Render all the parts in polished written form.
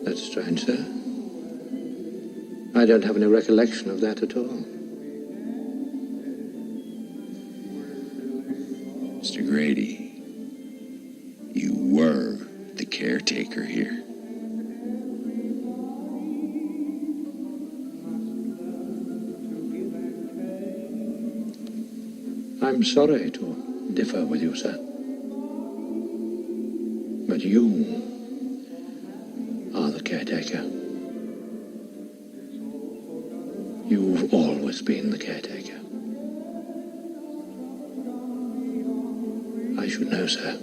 That's strange, sir. I don't have any recollection of that at all. Mr. Grady, you were the caretaker here. I'm sorry to differ with you, sir. But you are the caretaker. You've always been the caretaker. I should know, sir.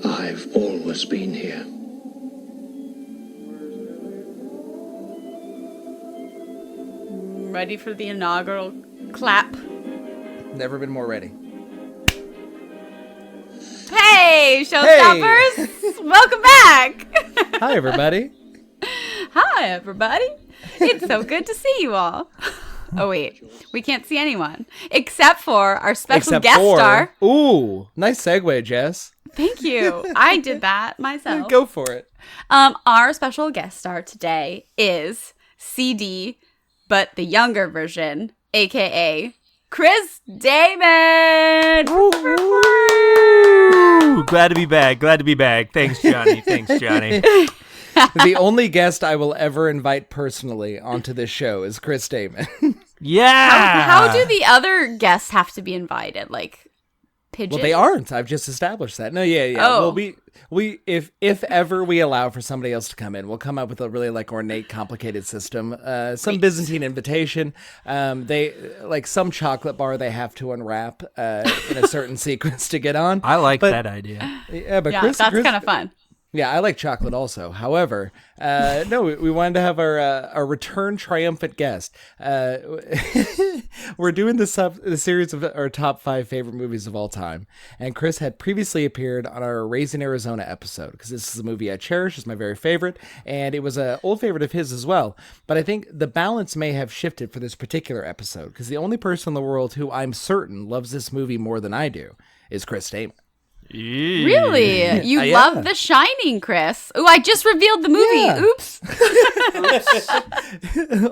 I've always been here. Ready for the inaugural clap? Never been more ready. Hey, showstoppers! Welcome back! Hi, everybody. Hi, everybody. It's so good to see you all. Oh, wait. We can't see anyone. Except for our special guest star. Ooh, nice segue, Jess. Thank you. I did that myself. Go for it. Our special guest star today is CD, but the younger version, a.k.a. Chris Damon. Ooh, glad to be back. Glad to be back. Thanks, Johnny. The only guest I will ever invite personally onto this show is Chris Damon. Yeah. How do the other guests have to be invited? Like pigeons? Well, they aren't. I've just established that. No, yeah. Oh. Well, we if ever we allow for somebody else to come in, we'll come up with a really ornate, complicated system. Some Byzantine invitation. They like some chocolate bar they have to unwrap in a certain sequence to get on. I like that idea. Yeah, but Yeah, Chris, that's kind of fun. Yeah, I like chocolate also. However, no, we wanted to have our return triumphant guest. We're doing the series of our top 5 favorite movies of all time. And Chris had previously appeared on our Raising Arizona episode, because this is a movie I cherish. It's my very favorite. And it was an old favorite of his as well. But I think the balance may have shifted for this particular episode, because the only person in the world who I'm certain loves this movie more than I do is Chris Damon. Really? You Yeah. love The Shining, Chris. Ooh, I just revealed the movie. Yeah. Oops.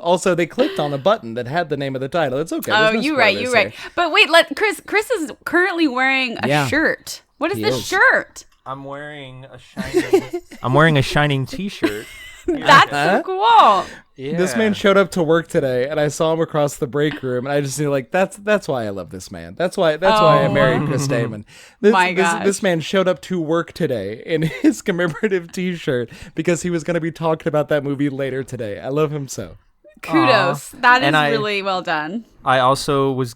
Also, they clicked on a button that had the name of the title. It's okay. Oh, There's no you're right. spoilers You're right. here. But wait, Chris is currently wearing a shirt. What is He this is. shirt? I'm wearing a shining t-shirt. That's so cool. Yeah. This man showed up to work today, and I saw him across the break room, and I just knew, that's why I love this man. That's why I married Chris Damon. This man showed up to work today in his commemorative T-shirt because he was going to be talking about that movie later today. I love him so. Kudos. That is And really well done. I also was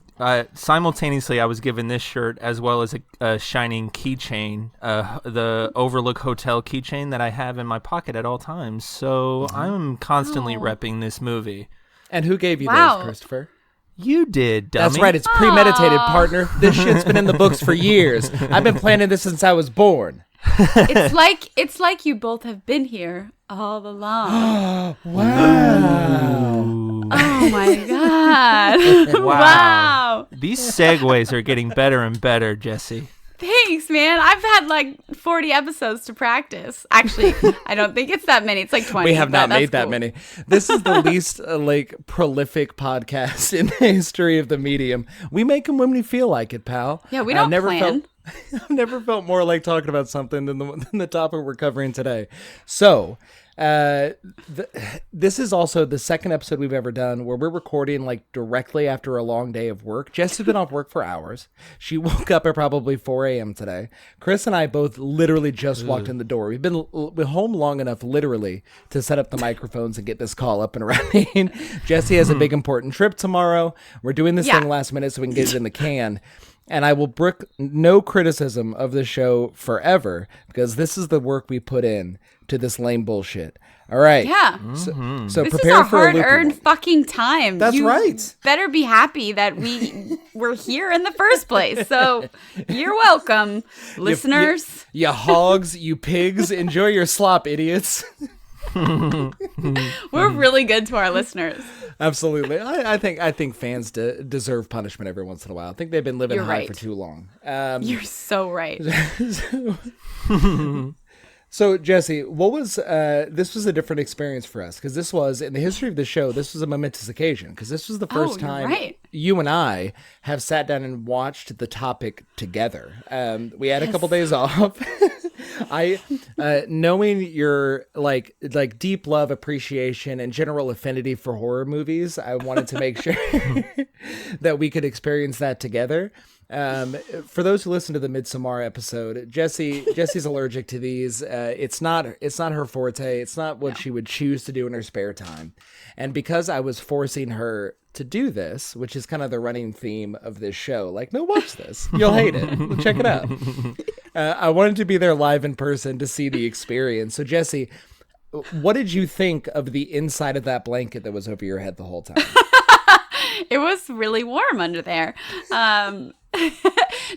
simultaneously I was given this shirt as well as a Shining keychain, the Overlook Hotel keychain that I have in my pocket at all times. So I'm constantly repping this movie. And who gave you Wow. those, Christopher? You did, dummy. That's right. It's premeditated, partner. This shit's been in the books for years. I've been planning this since I was born. It's like you both have been here all along. Wow. Oh my god. Wow. These segues are getting better and better, Jesse. Thanks, man. I've had like 40 episodes to practice. Actually, I don't think it's that many. It's like 20. We have not but that's made that cool. many. This is the least prolific podcast in the history of the medium. We make them when we feel like it, pal. Yeah, we don't plan. I've never felt more like talking about something than the topic we're covering today. So, this is also the second episode we've ever done where we're recording directly after a long day of work. Jess has been off work for hours. She woke up at probably 4 a.m. today. Chris and I both literally just walked in the door. We've been home long enough, literally, to set up the microphones and get this call up and running. Jesse has a big important trip tomorrow. We're doing this thing last minute so we can get it in the can. And I will brook no criticism of the show forever because this is the work we put in to this lame bullshit. All right. Yeah. So This prepare is our for a loopy hard-earned one. fucking time. That's You right. better be happy that we were here in the first place. So you're welcome, listeners. You hogs, you pigs, enjoy your slop, idiots. We're really good to our listeners. Absolutely. I think fans deserve punishment every once in a while. I think they've been living You're high right. for too long. You're so right. So, Jesse, what was this was a different experience for us because this was in the history of the show. This was a momentous occasion because this was the first you're time right. you and I have sat down and watched the topic together. We had a couple days off. I, knowing your like deep love, appreciation, and general affinity for horror movies, I wanted to make sure that we could experience that together. For those who listen to the Midsommar episode, Jesse's allergic to these. It's not her forte. It's not what she would choose to do in her spare time. And because I was forcing her to do this, which is kind of the running theme of this show, like, no, watch this. You'll hate it. Check it out. I wanted to be there live in person to see the experience. So, Jesse, what did you think of the inside of that blanket that was over your head the whole time? It was really warm under there.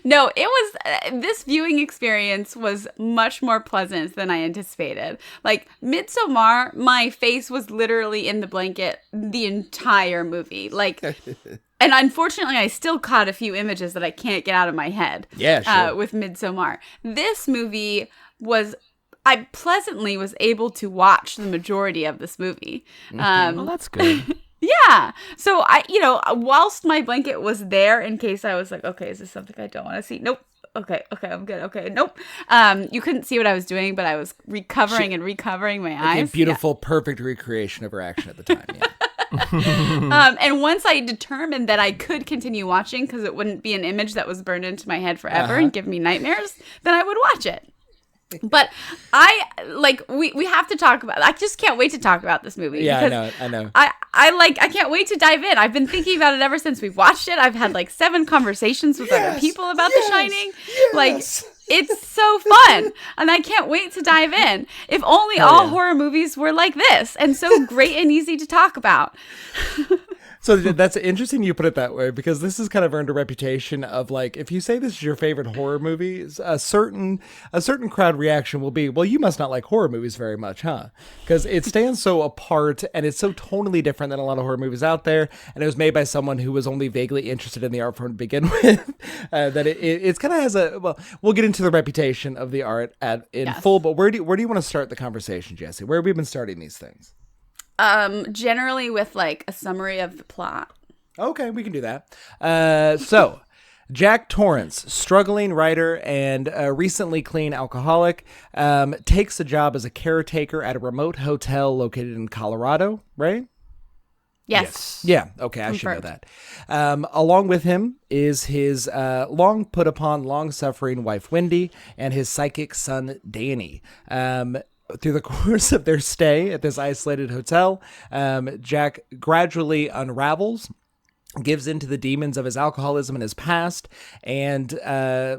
No, it was this viewing experience was much more pleasant than I anticipated. Like Midsommar, my face was literally in the blanket the entire movie. Like, and unfortunately, I still caught a few images that I can't get out of my head. Yeah, sure. With Midsommar, this movie was. I pleasantly was able to watch the majority of this movie. Well, that's good. Yeah. So whilst my blanket was there in case I was like, okay, is this something I don't want to see? Nope. Okay, I'm good. Okay, nope. You couldn't see what I was doing, but I was recovering my eyes. A beautiful, perfect recreation of her action at the time. Yeah. And once I determined that I could continue watching because it wouldn't be an image that was burned into my head forever and give me nightmares, then I would watch it. But we have to talk about. I just can't wait to talk about this movie. Yeah, I know. I can't wait to dive in. I've been thinking about it ever since we watched it. I've had like 7 conversations with other people about The Shining. Yes. Like it's so fun, and I can't wait to dive in. If only all horror movies were like this and so great and easy to talk about. So that's interesting you put it that way because this has kind of earned a reputation of like, if you say this is your favorite horror movie, a certain crowd reaction will be, well, you must not like horror movies very much, huh? Because it stands so apart and it's so totally different than a lot of horror movies out there. And it was made by someone who was only vaguely interested in the art form to begin with. That it's kind of has we'll get into the reputation of the art in full, but where do you want to start the conversation, Jesse? Where have we been starting these things? Generally with like a summary of the plot. Okay, we can do that. So, Jack Torrance, struggling writer and recently clean alcoholic, takes a job as a caretaker at a remote hotel located in Colorado, right? Yes. Yeah, okay, I should know that. Along with him is his long put upon, long-suffering wife, Wendy, and his psychic son, Danny. Through the course of their stay at this isolated hotel, Jack gradually unravels, gives into the demons of his alcoholism and his past, and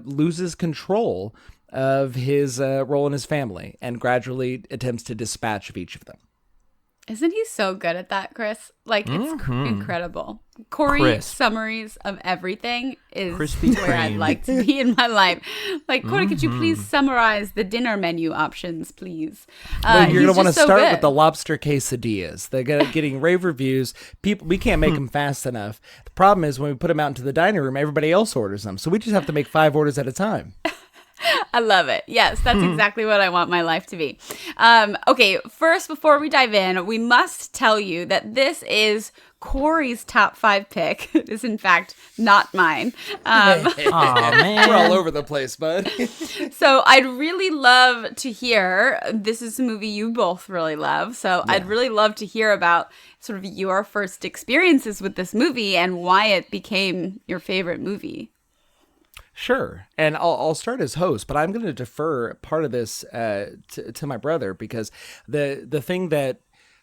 loses control of his role in his family, and gradually attempts to dispatch of each of them. Isn't he so good at that, Chris? Like, it's incredible. Corey's summaries of everything is Krispy where I'd Kreme. like to be in my life. Like, Corey, could you please summarize the dinner menu options, please? Well, you're going to want to so start good. with the lobster quesadillas. They're getting rave reviews. People, we can't make them fast enough. The problem is when we put them out into the dining room, everybody else orders them. So we just have to make 5 orders at a time. I love it. Yes, that's exactly what I want my life to be. Okay, first, before we dive in, we must tell you that this is Corey's top 5 pick. It is, in fact, not mine. Aw, man. We're all over the place, bud. So I'd really love to hear, this is a movie you both really love, so I'd really love to hear about sort of your first experiences with this movie and why it became your favorite movie. Sure. And I'll start as host, but I'm going to defer part of this to my brother because the thing that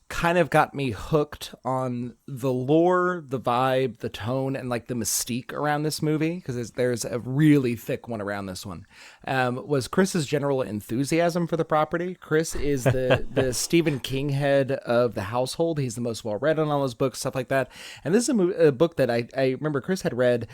kind of got me hooked on the lore, the vibe, the tone, and like the mystique around this movie, because there's a really thick one around this one, was Chris's general enthusiasm for the property. Chris is the Stephen King head of the household. He's the most well-read on all his books, stuff like that. And this is a book that I remember Chris had read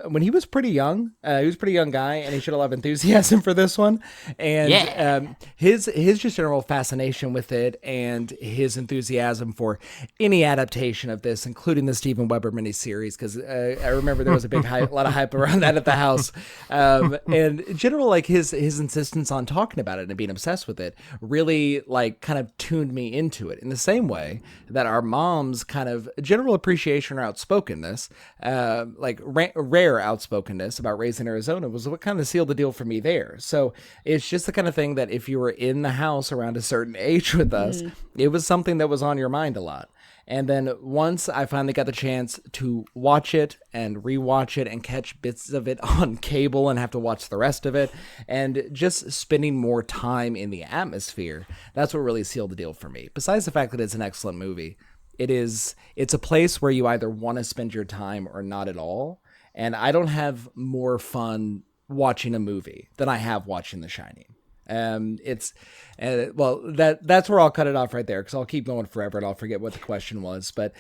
when he was pretty young. He was a pretty young guy, and he showed a lot of enthusiasm for this one. And his just general fascination with it and his enthusiasm enthusiasm for any adaptation of this, including the Steven Weber miniseries, because I remember there was a lot of hype around that at the house. And in general, like his insistence on talking about it and being obsessed with it really like kind of tuned me into it in the same way that our mom's kind of general appreciation or outspokenness, like rare outspokenness about Raising Arizona was what kind of sealed the deal for me there. So it's just the kind of thing that if you were in the house around a certain age with us, it was something that was on your mind a lot. And then once I finally got the chance to watch it and rewatch it and catch bits of it on cable and have to watch the rest of it and just spending more time in the atmosphere, that's what really sealed the deal for me. Besides the fact that it's an excellent movie, it's a place where you either want to spend your time or not at all. And I don't have more fun watching a movie than I have watching The Shining. That's where I'll cut it off right there, because I'll keep going forever and I'll forget what the question was. But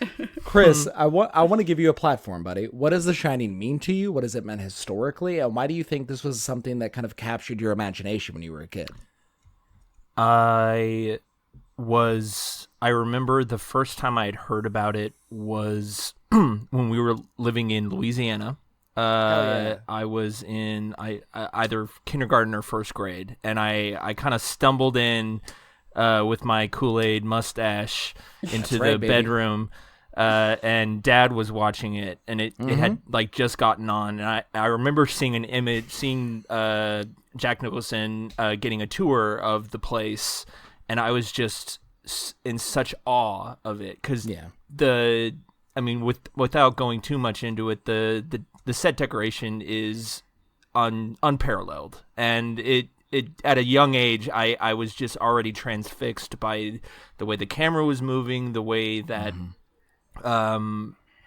Chris, I want to give you a platform, buddy. What does The Shining mean to you? What has it meant historically? And why do you think this was something that kind of captured your imagination when you were a kid? I remember the first time I had heard about it was when we were living in Louisiana. I was in either kindergarten or first grade, and I kind of stumbled in with my Kool-Aid mustache into the bedroom, and Dad was watching it, and it had like just gotten on, and I remember seeing Jack Nicholson getting a tour of the place, and I was just in such awe of it, because without going too much into it, the set decoration is unparalleled, and it at a young age I was just already transfixed by the way the camera was moving, the way that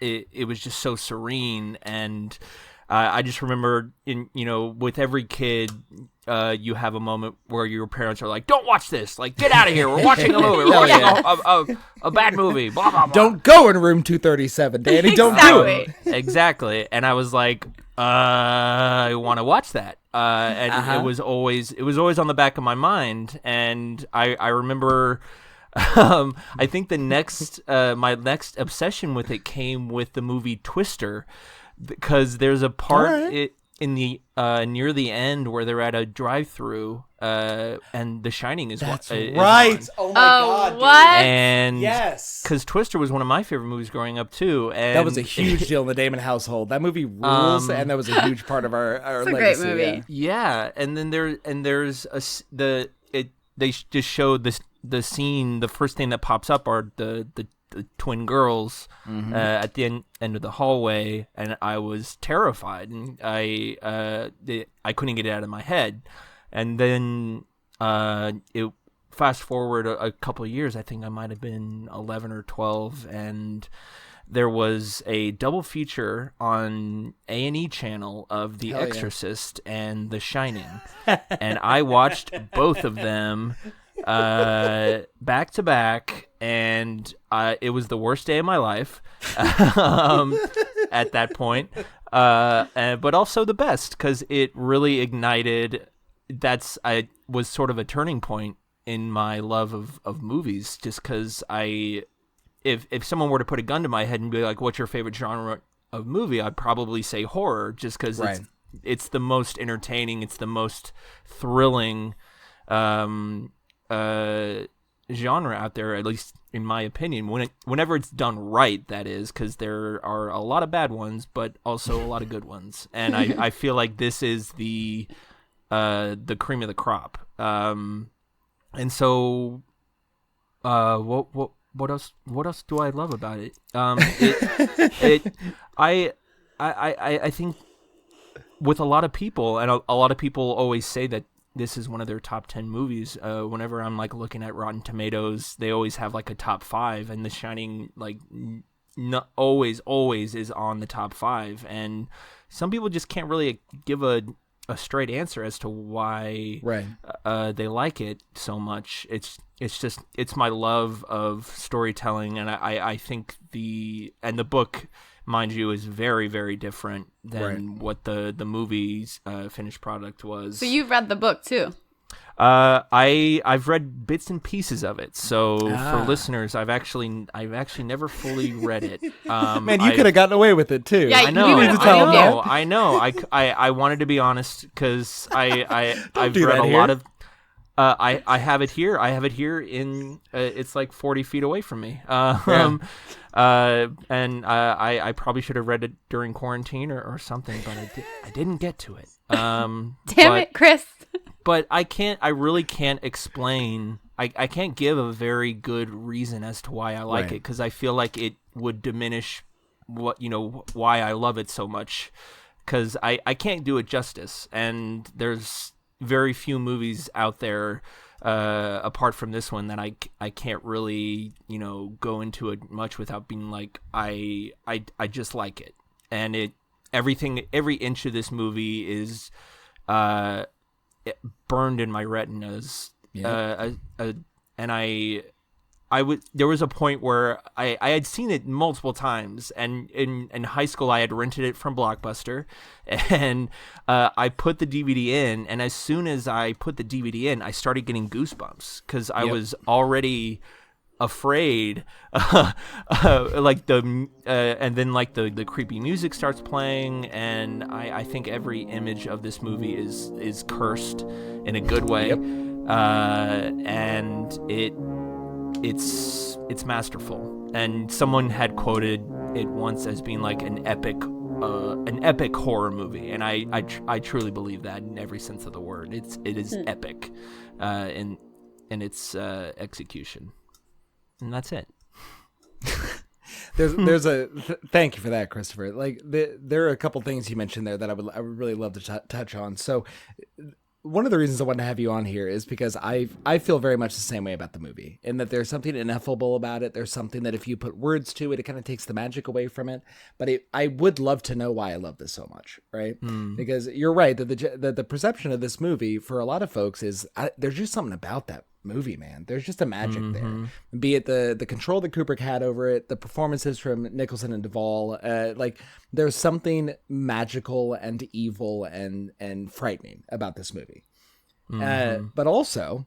it was just so serene, and I just remember with every kid you have a moment where your parents are like, "Don't watch this! Like, get out of here! We're watching a movie. We're watching a bad movie. Blah blah blah. Don't go in room 237, Danny. Don't do it." Exactly. And I was like, I want to watch that. And it was always on the back of my mind. And I remember, I think my next obsession with it came with the movie Twister, because there's a part in the near the end where they're at a drive-through, and The Shining is That's is right. on. Oh my God, dude. What? And yes, because Twister was one of my favorite movies growing up too, and that was a huge deal in the Damon household. That movie rules, and that was a huge part of our it's a legacy. great movie. Yeah, and then there's they just showed the scene. The first thing that pops up are the twin girls at the end of the hallway, and I was terrified, and I couldn't get it out of my head. And then it fast forward a couple of years, I think I might have been 11 or 12, and there was a double feature on A&E channel of The Exorcist and The Shining, and I watched both of them back to back, and it was the worst day of my life at that point, but also the best, because it really ignited. I was sort of a turning point in my love of movies, just because if someone were to put a gun to my head and be like, "What's your favorite genre of movie?" I'd probably say horror, just because it's the most entertaining, it's the most thrilling genre out there, at least in my opinion, whenever it's done right, that is, because there are a lot of bad ones but also a lot of good ones, and I feel like this is the cream of the crop. And so what else do I love about it? I think with a lot of people, and a lot of people always say that this is one of their top 10 movies. Whenever I'm like looking at Rotten Tomatoes, they always have like a top 5, and The Shining always is on the top 5. And some people just can't really give a straight answer as to why they like it so much. It's my love of storytelling, and I think the book, mind you, is very, very different than what the movie's finished product was. So you've read the book too? I've read bits and pieces of it. So for listeners, I've actually never fully read it. Man, you could have gotten away with it too. Yeah, I know. you need to tell them that. I know. I wanted to be honest because I've do read that a here. lot of. I have it here. I have it here in. It's like 40 feet away from me. And I probably should have read it during quarantine or something, but I didn't get to it. Damn it, Chris. But I really can't explain. I can't give a very good reason as to why I like Right. it, because I feel like it would diminish why I love it so much, because I can't do it justice. And there's very few movies out there apart from this one that I can't really go into it much without being like I just like it. And every inch of this movie is burned in my retinas. And there was a point where I had seen it multiple times, and in high school I had rented it from Blockbuster, and I put the DVD in, and as soon as I put the DVD in, I started getting goosebumps because I was already afraid, and then like the creepy music starts playing, and I think every image of this movie is cursed in a good way. And it's masterful. And someone had quoted it once as being like an epic horror movie, and I truly believe that in every sense of the word. It is epic in its execution. And that's it. Thank you for that, Christopher. Like there are a couple things you mentioned there that I would really love to touch on. So one of the reasons I wanted to have you on here is because I feel very much the same way about the movie, in that there's something ineffable about it. There's something that if you put words to it, it kind of takes the magic away from it. But I would love to know why I love this so much, right? Because you're right that the perception of this movie for a lot of folks is there's just something about that movie, man. There's just a magic there. Be it the control that Kubrick had over it, the performances from Nicholson and Duvall, like there's something magical and evil and frightening about this movie. But also,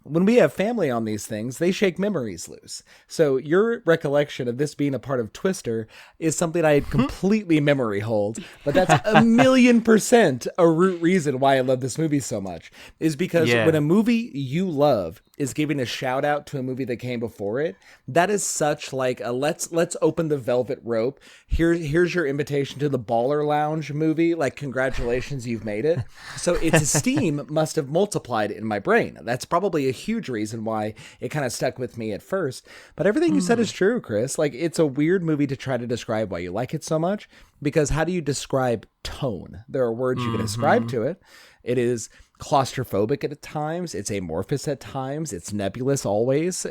when we have family on these things, they shake memories loose. So your recollection of this being a part of Twister is something I completely memory hold. But that's 1,000,000% a root reason why I love this movie so much, is because when a movie you love is giving a shout out to a movie that came before it, that is such like a let's open the velvet rope. Here's your invitation to the Baller Lounge movie. Like, congratulations, you've made it. So its esteem must have multiplied in my brain. That's probably a huge reason why it kind of stuck with me at first. But everything you said is true, Chris. Like, it's a weird movie to try to describe why you like it so much, because how do you describe tone? There are words you can ascribe to it. It is claustrophobic at times. It's amorphous at times. It's nebulous always.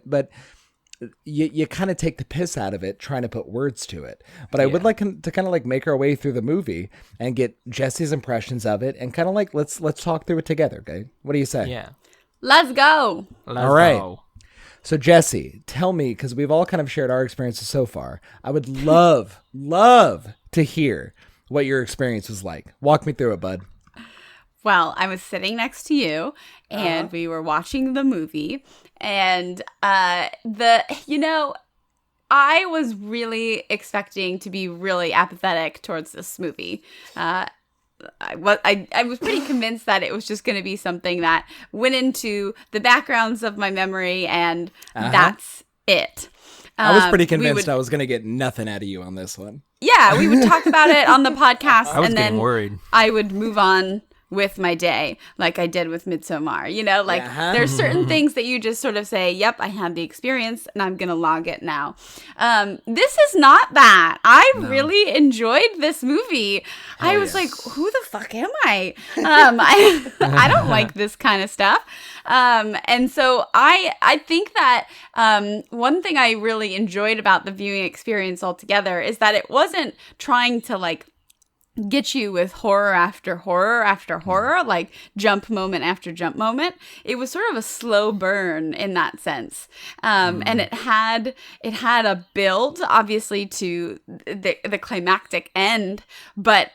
But you kind of take the piss out of it trying to put words to it. But I would like to kind of like make our way through the movie and get Jesse's impressions of it, and kind of like let's talk through it together. Okay, what do you say? Yeah. Let's go. All right. So Jesse, tell me, because we've all kind of shared our experiences so far. I would love to hear what your experience was like. Walk me through it, bud. Well, I was sitting next to you, and we were watching the movie, and I was really expecting to be really apathetic towards this movie. I was pretty convinced that it was just going to be something that went into the backgrounds of my memory, and that's it. I was pretty convinced I was going to get nothing out of you on this one. Yeah, we would talk about it on the podcast, I was and getting then worried. I would move on with my day, like I did with Midsommar. There's certain things that you just sort of say, yep, I had the experience and I'm gonna log it now. This is not that. I really enjoyed this movie. I was like, who the fuck am I? I don't like this kind of stuff. And so I think that one thing I really enjoyed about the viewing experience altogether is that it wasn't trying to like get you with horror after horror after horror, like jump moment after jump moment. It was sort of a slow burn in that sense. And it had a build, obviously, to the climactic end, but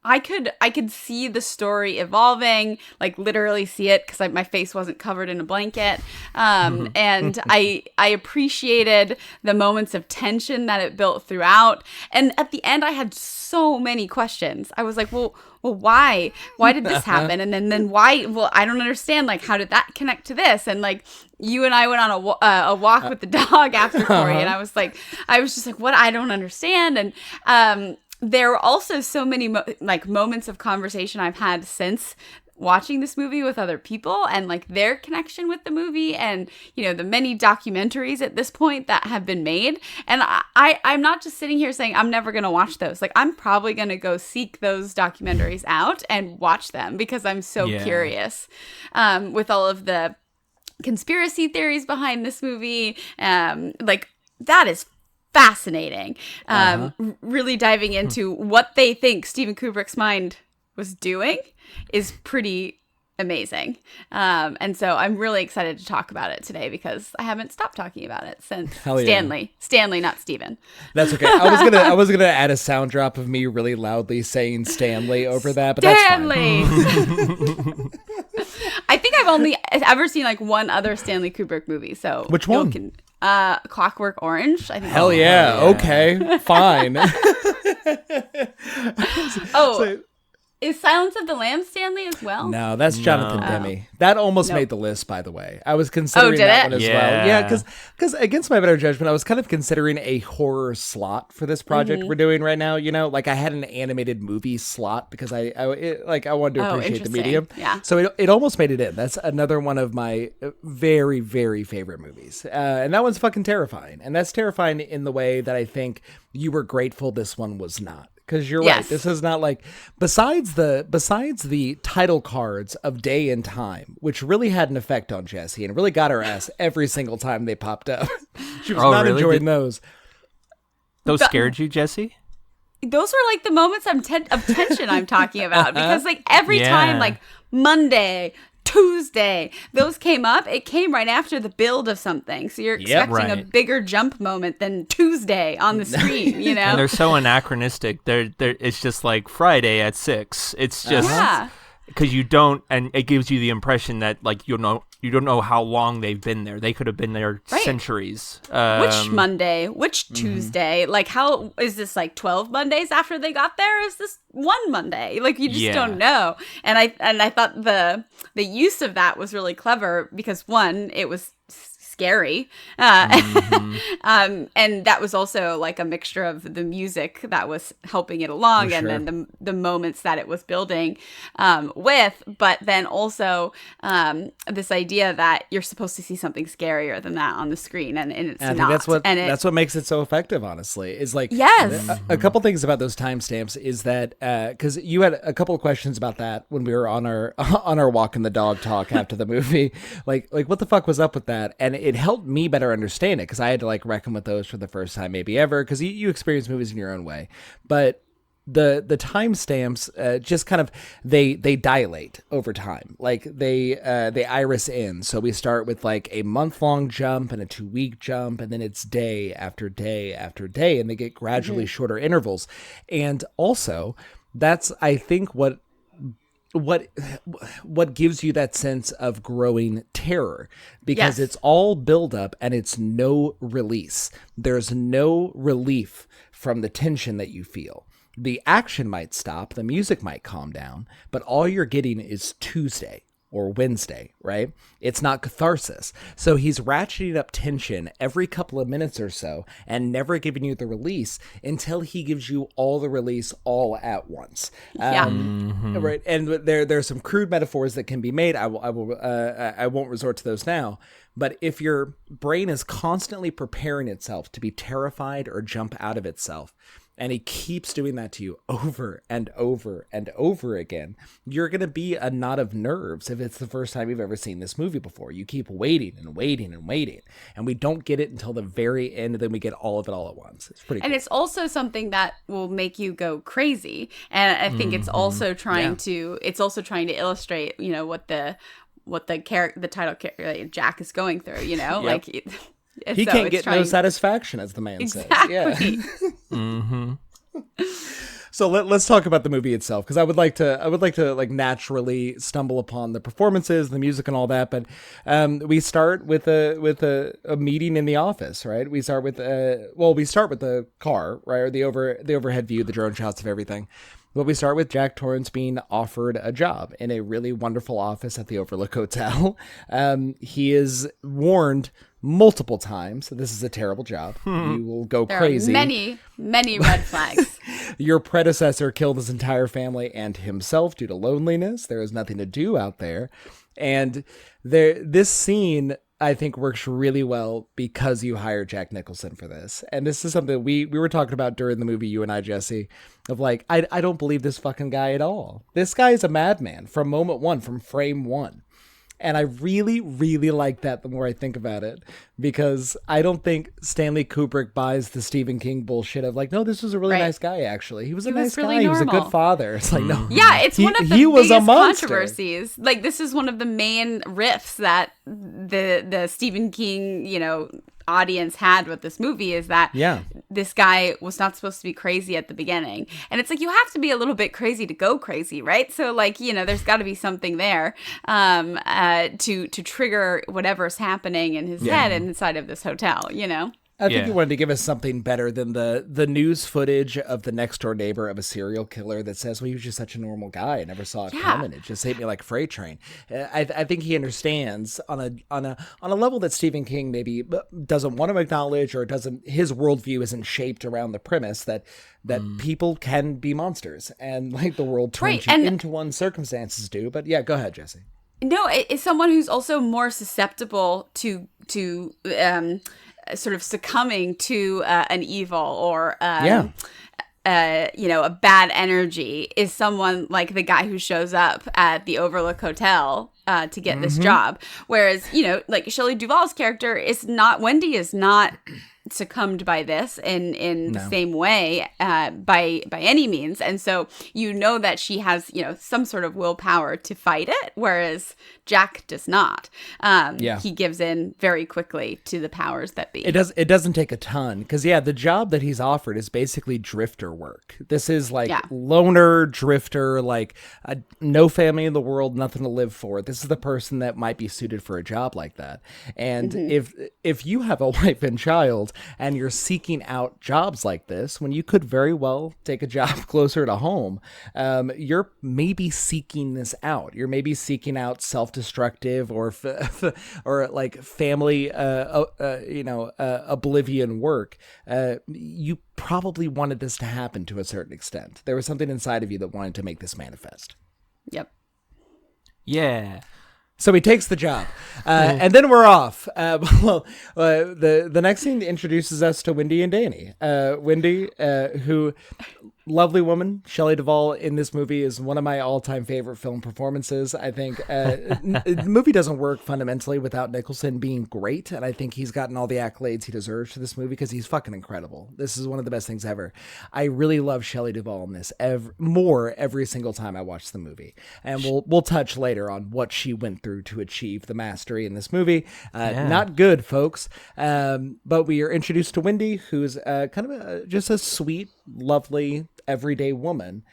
I could see the story evolving, like literally see it because my face wasn't covered in a blanket. And I appreciated the moments of tension that it built throughout. And at the end, I had so many questions. I was like, well, why? Why did this happen? And then why? Well, I don't understand. Like, how did that connect to this? And like, you and I went on a walk with the dog after Corey, and I was just like, what? I don't understand. And there were also so many moments of conversation I've had since watching this movie with other people, and like their connection with the movie, and the many documentaries at this point that have been made. And I'm not just sitting here saying I'm never gonna watch those. Like, I'm probably gonna go seek those documentaries out and watch them because I'm so curious with all of the conspiracy theories behind this movie. Like, that is fascinating. Really diving into what they think Steven Kubrick's mind was doing is pretty amazing. And so I'm really excited to talk about it today because I haven't stopped talking about it since Stanley, not Steven. That's okay. I was gonna add a sound drop of me really loudly saying Stanley over that, but Stanley! That's fine. I think I've only ever seen like one other Stanley Kubrick movie. So which one? Clockwork Orange. I think. Hell yeah. Okay. Fine. Is Silence of the Lambs Stanley as well? No, that's Jonathan Demme. That almost made the list, by the way. I was considering did that it? one as well. Yeah, because against my better judgment, I was kind of considering a horror slot for this project we're doing right now. Like, I had an animated movie slot because I wanted to appreciate the medium. Yeah. So it almost made it in. That's another one of my very, very favorite movies. And that one's fucking terrifying. And that's terrifying in the way that I think you were grateful this one was not. Because you're right. This is not like, besides the title cards of Day and Time, which really had an effect on Jessie and really got her ass every single time they popped up. She was not enjoying those. Those scared you, Jessie? Those are like the moments of tension I'm talking about, because like every time, like Monday, Tuesday, those came up, it came right after the build of something. So you're expecting a bigger jump moment than Tuesday on the screen, And they're so anachronistic. It's just like Friday at 6. It's just because you don't, and it gives you the impression that like you don't know how long they've been there. They could have been there centuries. Which Monday? Which Tuesday? Like, how is this like 12 Mondays after they got there? Is this one Monday? Like, you just don't know. And I thought the use of that was really clever because, one, it was scary, and that was also like a mixture of the music that was helping it along, and then the moments that it was building with, but then also this idea that you're supposed to see something scarier than that on the screen, and it's I not. Think that's what makes it so effective. Honestly, is like a couple things about those timestamps is that because you had a couple of questions about that when we were on our walk in the dog talk after the movie, like what the fuck was up with that, and it helped me better understand it because I had to like reckon with those for the first time maybe ever, because you experience movies in your own way, but the timestamps just kind of they dilate over time, like they iris in. So we start with like a month-long jump and a 2-week jump, and then it's day after day after day, and they get gradually shorter intervals. And also that's, I think, what gives you that sense of growing terror, because it's all build up and it's no release. There's no relief from the tension that you feel. The action might stop, the music might calm down, but all you're getting is Tuesday or Wednesday, right? It's not catharsis. So he's ratcheting up tension every couple of minutes or so and never giving you the release until he gives you all the release all at once. Right. And there's some crude metaphors that can be made. I won't resort to those now. But if your brain is constantly preparing itself to be terrified or jump out of itself, and he keeps doing that to you over and over and over again, you're going to be a knot of nerves if it's the first time you've ever seen this movie before. You keep waiting and waiting and waiting, and we don't get it until the very end, and then we get all of it all at once. It's pretty cool. And it's also something that will make you go crazy. And I think it's also trying to illustrate, what the title character Jack is going through, like he can't get no satisfaction, as the man says. Yeah. So let's talk about the movie itself, because I would like to like naturally stumble upon the performances, the music, and all that. But we start with a meeting in the office, right? We start with the car, right, or the overhead view, the drone shots of everything. But we start with Jack Torrance being offered a job in a really wonderful office at the Overlook Hotel. He is warned multiple times that this is a terrible job. You will go crazy. There are many red flags. Your predecessor killed his entire family and himself due to loneliness. There is nothing to do out there. And this scene, I think, works really well because you hired Jack Nicholson for this. And this is something we were talking about during the movie, you and I, Jesse, of like, I don't believe this fucking guy at all. This guy is a madman from moment one, from frame one. And I really, really like that the more I think about it, because I don't think Stanley Kubrick buys the Stephen King bullshit of like, no, this was a really nice guy, actually. He was a nice really guy. normal. He was a good father. It's like, no. Yeah, it's one of the he was biggest a monster. controversies. Like, this is one of the main riffs that the Stephen King, audience had with this movie, is that this guy was not supposed to be crazy at the beginning. And it's like, you have to be a little bit crazy to go crazy, right? So like, there's got to be something there to trigger whatever's happening in his head inside of this hotel, I think you wanted to give us something better than the news footage of the next door neighbor of a serial killer that says, well, he was just such a normal guy. I never saw it coming. It just hit me like a freight train. I think he understands on a level that Stephen King maybe doesn't want to acknowledge, or his worldview isn't shaped around the premise that people can be monsters and like the world turns you into one, circumstances do. But yeah, go ahead, Jesse. No, it's someone who's also more susceptible to sort of succumbing to an evil or a bad energy, is someone like the guy who shows up at the Overlook Hotel to get this job. Whereas, like Shelley Duvall's character Wendy is not succumbed by this in the same way by any means. And so that she has, some sort of willpower to fight it, whereas Jack does not. He gives in very quickly to the powers that be. It doesn't take a ton, because the job that he's offered is basically drifter work. This is like loner drifter, like no family in the world, nothing to live for. This is the person that might be suited for a job like that. And if you have a wife and child and you're seeking out jobs like this, when you could very well take a job closer to home, you're maybe seeking this out. You're maybe seeking out self-destructive or like family, oblivion work. You probably wanted this to happen to a certain extent. There was something inside of you that wanted to make this manifest. Yep. Yeah. So he takes the job, and then we're off. The next scene introduces us to Wendy and Danny. Wendy, who, lovely woman, Shelley Duvall in this movie is one of my all-time favorite film performances. I think the movie doesn't work fundamentally without Nicholson being great, and I think he's gotten all the accolades he deserves for this movie because he's fucking incredible. This is one of the best things ever. I really love Shelley Duvall in this every single time I watch the movie, and we'll touch later on what she went through to achieve the mastery in this movie. Not good, folks. But we are introduced to Wendy, who's kind of just a sweet, lovely, everyday woman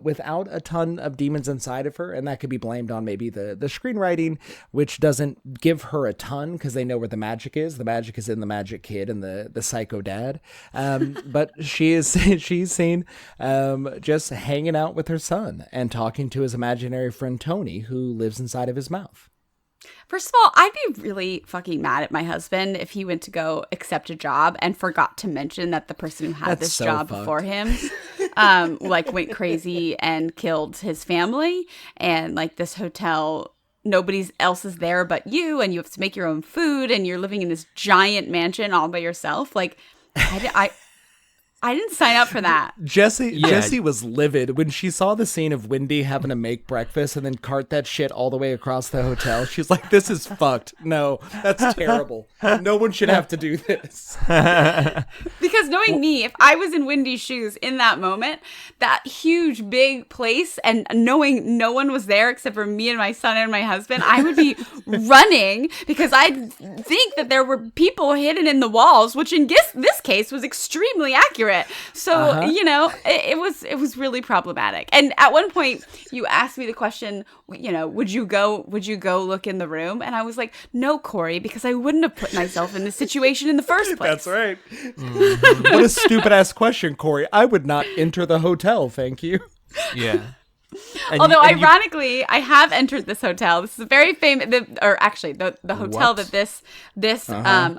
without a ton of demons inside of her, and that could be blamed on maybe the screenwriting, which doesn't give her a ton because they know where the magic is. The magic is in the magic kid and the psycho dad. But she's seen just hanging out with her son and talking to his imaginary friend Tony, who lives inside of his mouth. First of all, I'd be really fucking mad at my husband if he went to go accept a job and forgot to mention that the person who had this job before him went crazy and killed his family, and like this hotel, nobody else is there but you, and you have to make your own food, and you're living in this giant mansion all by yourself. Like, I didn't sign up for that. Jessie was livid when she saw the scene of Wendy having to make breakfast and then cart that shit all the way across the hotel. She's like, this is fucked. No, that's terrible. No one should have to do this. Because knowing me, if I was in Wendy's shoes in that moment, that huge, big place, and knowing no one was there except for me and my son and my husband, I would be running because I think that there were people hidden in the walls, which in this case was extremely accurate. accurate. So, you know, it was really problematic. And at one point you asked me the question, you know, would you go look in the room? And I was like, no, Corey, because I wouldn't have put myself in this situation in the first place. That's right. What a stupid ass question, Corey. I would not enter the hotel, thank you. Yeah. And Although, and ironically, I have entered this hotel. This is a very famous, the hotel What? that this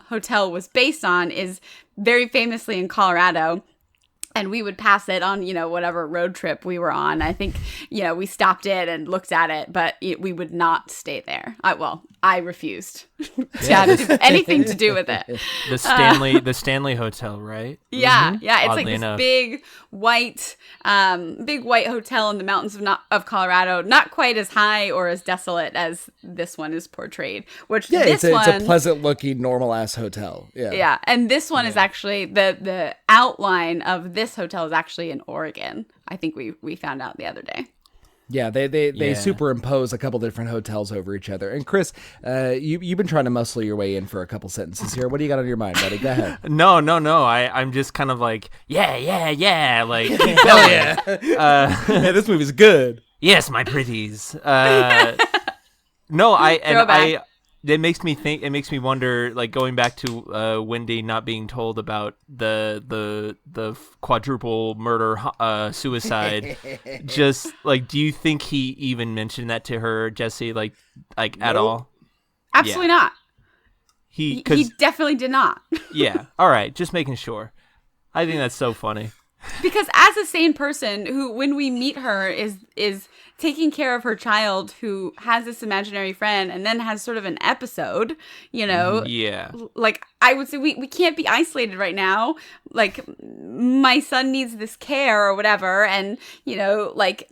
hotel was based on is very famously in Colorado. And we would pass it on, you know, whatever road trip we were on. I think, you know, we stopped it and looked at it, but we would not stay there. I refused to have anything to do with it. the Stanley Hotel, right? Yeah, yeah. It's Oddly like this enough. big white hotel in the mountains of Colorado. Not quite as high or as desolate as this one is portrayed. Which Yeah, this it's a one, pleasant looking, normal ass hotel. Yeah. yeah, and this one is actually the outline of this hotel is actually in Oregon. I think we found out the other day. Yeah, they Yeah. superimpose a couple different hotels over each other. And Chris, you've been trying to muscle your way in for a couple sentences here. What do you got on your mind, buddy? Go ahead. No. I'm just kind of like, yeah. Like, hell yeah. Yeah, this movie's good. Yes, my pretties. Throwback. It makes me think. It makes me wonder. Like going back to Wendy not being told about the quadruple murder suicide. Just like, do you think he even mentioned that to her, Jesse? Like at all? Absolutely not. He He definitely did not. yeah. All right, just making sure. I think that's so funny. Because as a sane person who, when we meet her, is taking care of her child who has this imaginary friend and then has sort of an episode, you know, Yeah. like I would say we can't be isolated right now. Like my son needs this care or whatever. And, you know, like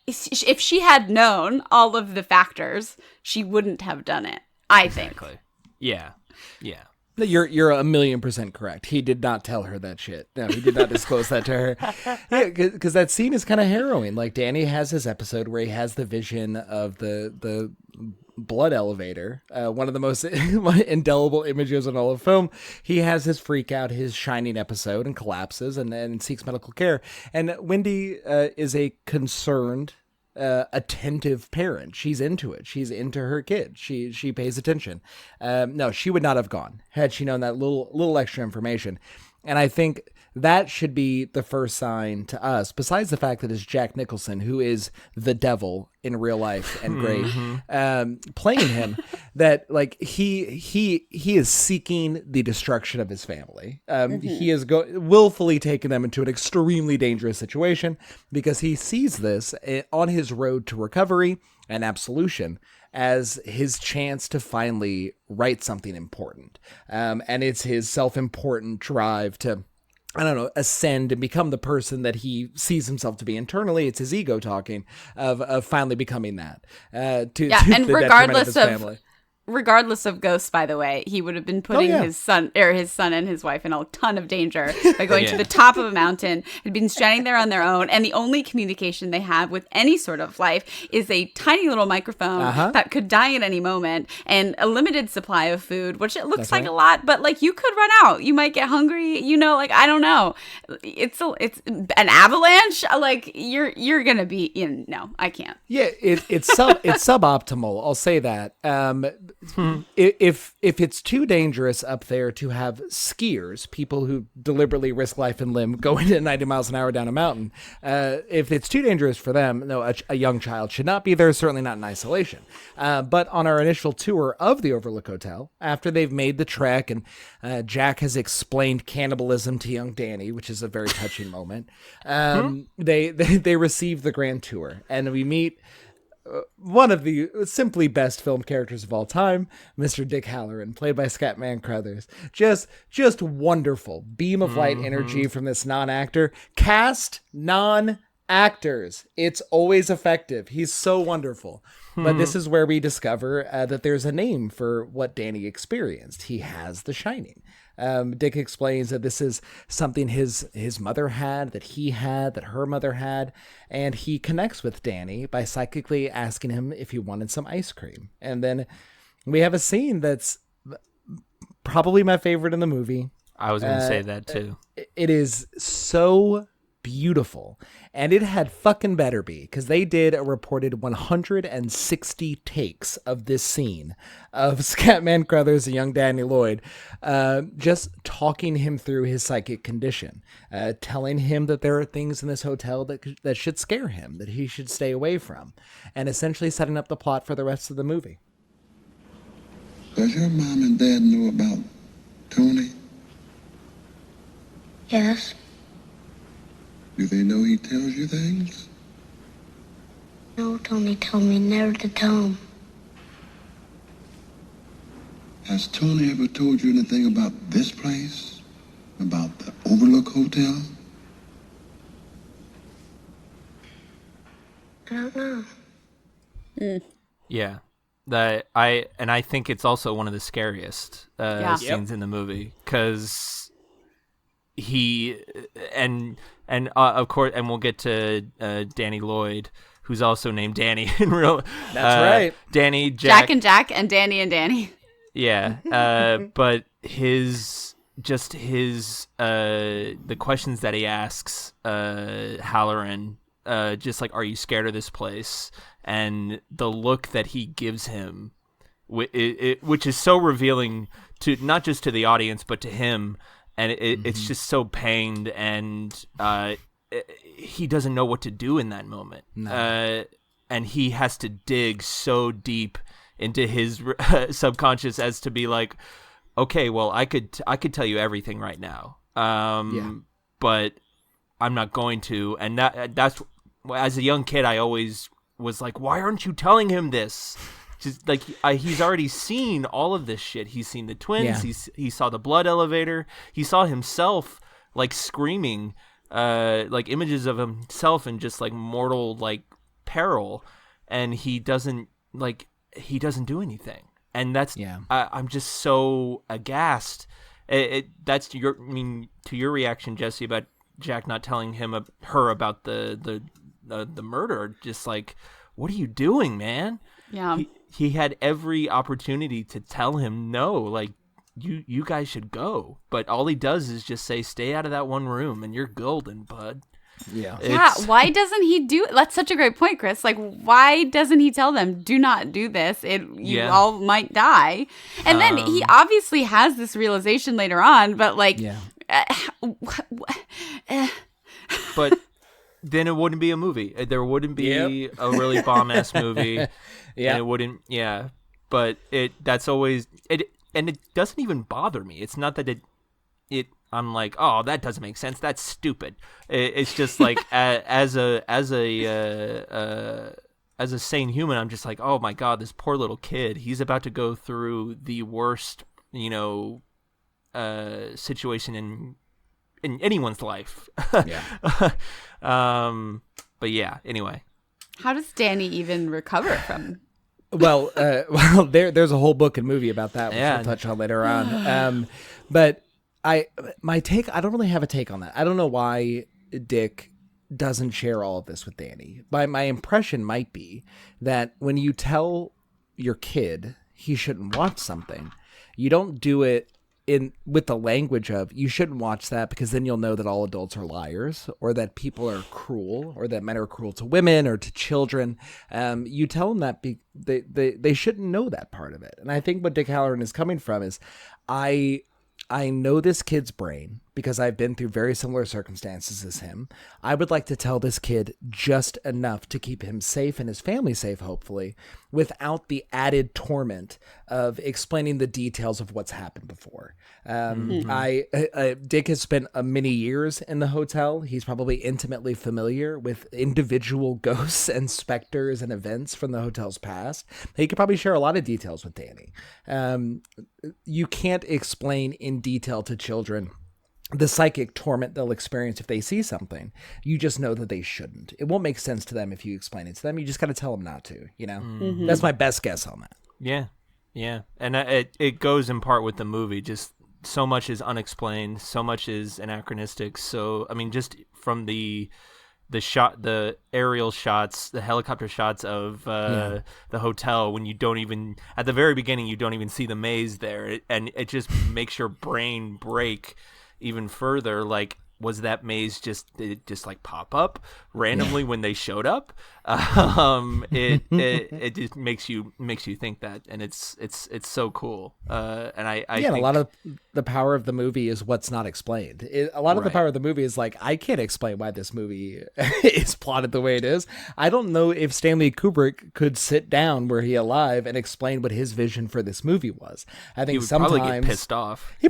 if she had known all of the factors, she wouldn't have done it, I think. Exactly. Yeah. You're 1,000,000% correct. He did not tell her that shit. No, he did not disclose that to her. Yeah, because that scene is kind of harrowing. Like Danny has his episode where he has the vision of the blood elevator, one of the most indelible images in all of film. He has his freak out, his shining episode, and collapses and seeks medical care. And Wendy is a concerned, attentive parent. She's into it. She's into her kid. She pays attention. No, she would not have gone had she known that little extra information. And I think that should be the first sign to us, besides the fact that it's Jack Nicholson, who is the devil in real life and great, playing him, that like he is seeking the destruction of his family. He is willfully taking them into an extremely dangerous situation because he sees this on his road to recovery and absolution as his chance to finally write something important. And it's his self-important drive to, I don't know, ascend and become the person that he sees himself to be internally. It's his ego talking of finally becoming that. And the detriment regardless his of family. Regardless of Ghost, by the way, he would have been putting his son and his wife in a ton of danger by going to the top of a mountain, had been stranding there on their own, and the only communication they have with any sort of life is a tiny little microphone that could die at any moment, and a limited supply of food, which it looks like a lot, but like you could run out, you might get hungry, you know, like I don't know, it's an avalanche, like you're gonna be in. No, I can't. Yeah, it's suboptimal. I'll say that. If it's too dangerous up there to have skiers, people who deliberately risk life and limb going at 90 miles an hour down a mountain, if it's too dangerous for them, no, a young child should not be there, certainly not in isolation. But on our initial tour of the Overlook Hotel, after they've made the trek and Jack has explained cannibalism to young Danny, which is a very touching moment, they receive the grand tour, and we meet one of the simply best film characters of all time, Mr. Dick Halloran, played by Scatman Crothers. Just wonderful beam of light energy from this non-actor. Cast non-actors. It's always effective. He's so wonderful. But this is where we discover that there's a name for what Danny experienced. He has The Shining. Dick explains that this is something his mother had, that he had, that her mother had, and he connects with Danny by psychically asking him if he wanted some ice cream. And then we have a scene that's probably my favorite in the movie. I was going to say that too. It is so beautiful, and it had fucking better be, because they did a reported 160 takes of this scene of Scatman Crothers and young Danny Lloyd just talking him through his psychic condition, telling him that there are things in this hotel that should scare him, that he should stay away from, and essentially setting up the plot for the rest of the movie. Does your mom and dad know about Tony? Yes. Do they know he tells you things? No, Tony told me never to tell him. Has Tony ever told you anything about this place? About the Overlook Hotel? I don't know. Yeah. I think it's also one of the scariest scenes in the movie, because he and of course, and we'll get to Danny Lloyd, who's also named Danny in real. That's right. Danny, Jack and Jack, and Danny and Danny. Yeah. But his the questions that he asks Halloran, just like, are you scared of this place? And the look that he gives him, which is so revealing to not just to the audience but to him, and it's just so pained, and he doesn't know what to do in that moment. No. And he has to dig so deep into his subconscious as to be like, okay, well, I could tell you everything right now, but I'm not going to. And that's, as a young kid, I always was like, why aren't you telling him this? Just like, he's already seen all of this shit. He's seen the twins. Yeah. He saw the blood elevator. He saw himself like screaming, like images of himself in just like mortal like peril, and he doesn't do anything. And that's I'm just so aghast. That's to your reaction, Jesse, about Jack not telling her about the murder. Just like, what are you doing, man? Yeah. He had every opportunity to tell him no, like, you guys should go, but all he does is just say, stay out of that one room and you're golden, bud. Yeah. Why doesn't he do it? That's such a great point, Chris. Like, why doesn't he tell them, do not do this? You all might die. And then he obviously has this realization later on, but like, but then it wouldn't be a movie. There wouldn't be a really bomb-ass movie. And it wouldn't, but that's always, and it doesn't even bother me. It's not that I'm like, oh, that doesn't make sense. That's stupid. It's just like, as a sane human, I'm just like, oh my God, this poor little kid, he's about to go through the worst, situation in anyone's life. But yeah, anyway. How does Danny even recover from? Well, there's a whole book and movie about that, which we'll touch on later on. But I don't really have a take on that. I don't know why Dick doesn't share all of this with Danny. My impression might be that when you tell your kid he shouldn't watch something, you don't do it with the language of, you shouldn't watch that because then you'll know that all adults are liars, or that people are cruel, or that men are cruel to women or to children. You tell them that they shouldn't know that part of it. And I think what Dick Halloran is coming from is, I know this kid's brain because I've been through very similar circumstances as him. I would like to tell this kid just enough to keep him safe and his family safe, hopefully, without the added torment of explaining the details of what's happened before. Dick has spent many years in the hotel. He's probably intimately familiar with individual ghosts and specters and events from the hotel's past. He could probably share a lot of details with Danny. You can't explain in detail to children the psychic torment they'll experience if they see something. You just know that they shouldn't. It won't make sense to them if you explain it to them. You just got to tell them not to, That's my best guess on that. Yeah. And it goes in part with the movie. Just so much is unexplained. So much is anachronistic. So, I mean, just from the the aerial shots, the helicopter shots of the hotel, when you don't even, at the very beginning, you don't even see the maze there, and it just makes your brain break even further. Like, was that maze just like pop up randomly when they showed up? It just makes you think that, and it's so cool. And I think, a lot of the power of the movie is what's not explained. A lot of the power of the movie is like, I can't explain why this movie is plotted the way it is. I don't know if Stanley Kubrick could sit down were he alive and explain what his vision for this movie was. I think he would sometimes probably get pissed off. He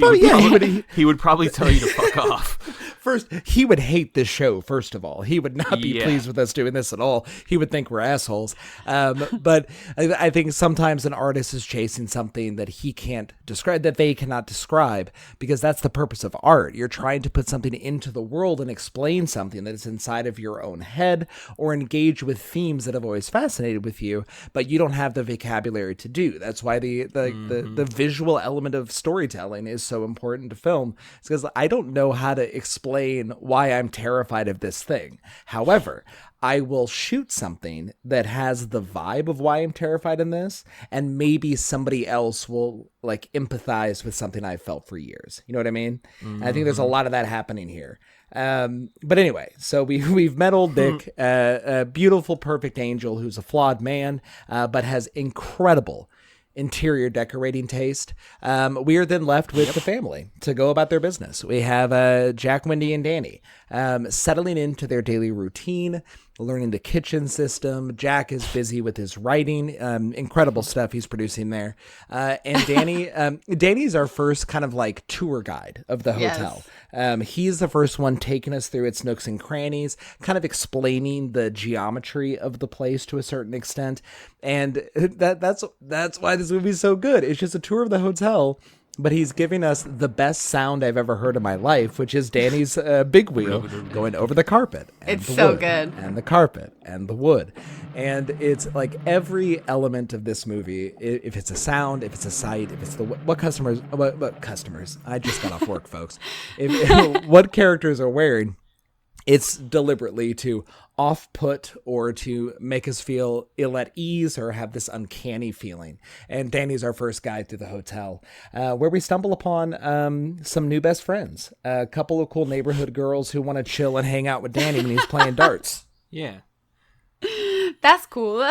would probably tell you to fuck off. First, he would hate this show, first of all. He would not be pleased with us doing this at all. He would think we're assholes. But I think sometimes an artist is chasing something that he can't describe, that they cannot describe, because that's the purpose of art. You're trying to put something into the world and explain something that is inside of your own head, or engage with themes that have always fascinated with you, but you don't have the vocabulary to do. That's why the visual element of storytelling is so important to film. It's because I don't know how to explain why I'm terrified of this thing. However, I will shoot something that has the vibe of why I'm terrified in this, and maybe somebody else will like empathize with something I've felt for years. You know what I mean? Mm-hmm. I think there's a lot of that happening here. But anyway, so we've met old Dick, a beautiful, perfect angel who's a flawed man, but has incredible interior decorating taste. We are then left with the family to go about their business. We have Jack, Wendy, and Danny settling into their daily routine, learning the kitchen system. Jack is busy with his writing, incredible stuff he's producing there. And Danny's our first kind of like tour guide of the hotel. Yes. He's the first one taking us through its nooks and crannies, kind of explaining the geometry of the place to a certain extent. And that's why this movie's so good. It's just a tour of the hotel, but he's giving us the best sound I've ever heard in my life, which is Danny's big wheel going over the carpet. It's so good. And the carpet and the wood. And it's like every element of this movie, if it's a sound, if it's a sight, if it's what customers, I just got off work, folks. What characters are wearing, it's deliberately to off-put or to make us feel ill at ease or have this uncanny feeling. And Danny's our first guide through the hotel, where we stumble upon some new best friends, a couple of cool neighborhood girls who want to chill and hang out with Danny when he's playing darts. Yeah. That's cool.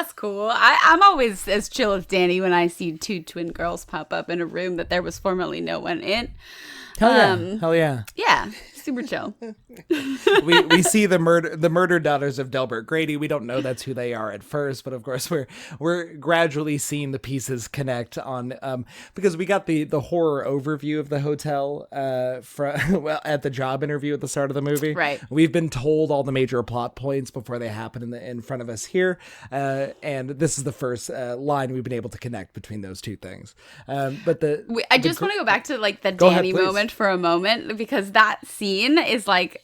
I'm always as chill as Danny when I see two twin girls pop up in a room that there was formerly no one in. Hell yeah. Yeah, super chill. we see the murdered daughters of Delbert Grady. We don't know that's who they are at first, but of course we're gradually seeing the pieces connect on because we got the horror overview of the hotel at the job interview at the start of the movie. Right. We've been told all the major plot points before they happen in front of us here, and this is the first line we've been able to connect between those two things. But I just want to go back to like the Danny moment for a moment, because that scene is like,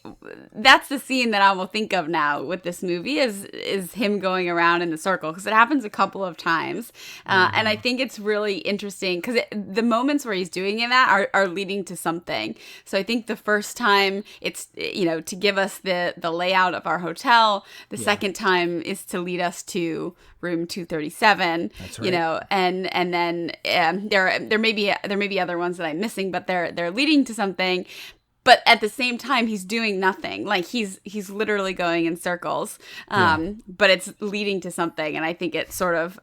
that's the scene that I will think of now with this movie is him going around in the circle, because it happens a couple of times. And I think it's really interesting because the moments where he's doing that are leading to something. So I think the first time it's, to give us the layout of our hotel. The second time is to lead us to room 237. That's right. And then there may be other ones that I'm missing, but they're leading to something. But at the same time, he's doing nothing. Like he's literally going in circles. But it's leading to something, and I think it's sort of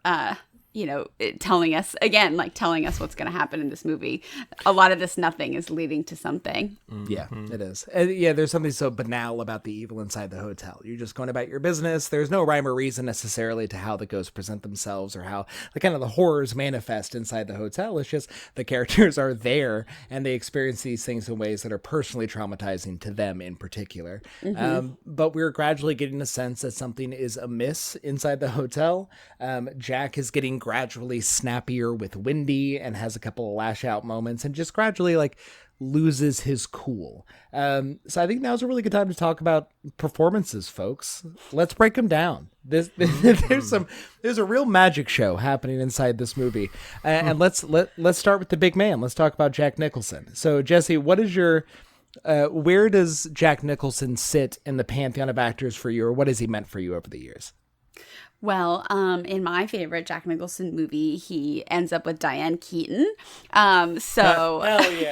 telling us what's going to happen in this movie. A lot of this nothing is leading to something. Yeah, it is. There's something so banal about the evil inside the hotel. You're just going about your business. There's no rhyme or reason necessarily to how the ghosts present themselves or how the horrors manifest inside the hotel. It's just the characters are there and they experience these things in ways that are personally traumatizing to them in particular. But we're gradually getting a sense that something is amiss inside the hotel. Jack is getting gradually snappier with Wendy and has a couple of lash out moments and just gradually loses his cool. So I think now's a really good time to talk about performances, folks. Let's break them down. There's a real magic show happening inside this movie. And let's start with the big man. Let's talk about Jack Nicholson. So Jesse, what is your Where does Jack Nicholson sit in the pantheon of actors for you, or what has he meant for you over the years? Well, in my favorite Jack Nicholson movie, he ends up with Diane Keaton. So Hell yeah.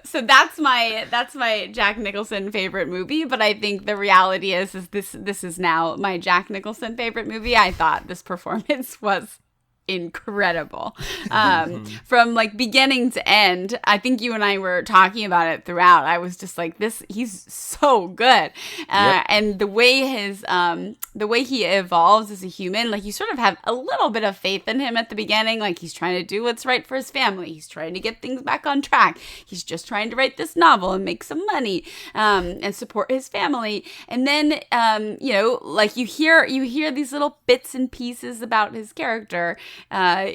so that's my Jack Nicholson favorite movie. But I think the reality is this is now my Jack Nicholson favorite movie. I thought this performance was incredible, from like beginning to end. I think you and I were talking about it throughout. I was just like, he's so good. And the way he evolves as a human, like you sort of have a little bit of faith in him at the beginning. Like he's trying to do what's right for his family. He's trying to get things back on track. He's just trying to write this novel and make some money, and support his family. And then, like you hear these little bits and pieces about his character.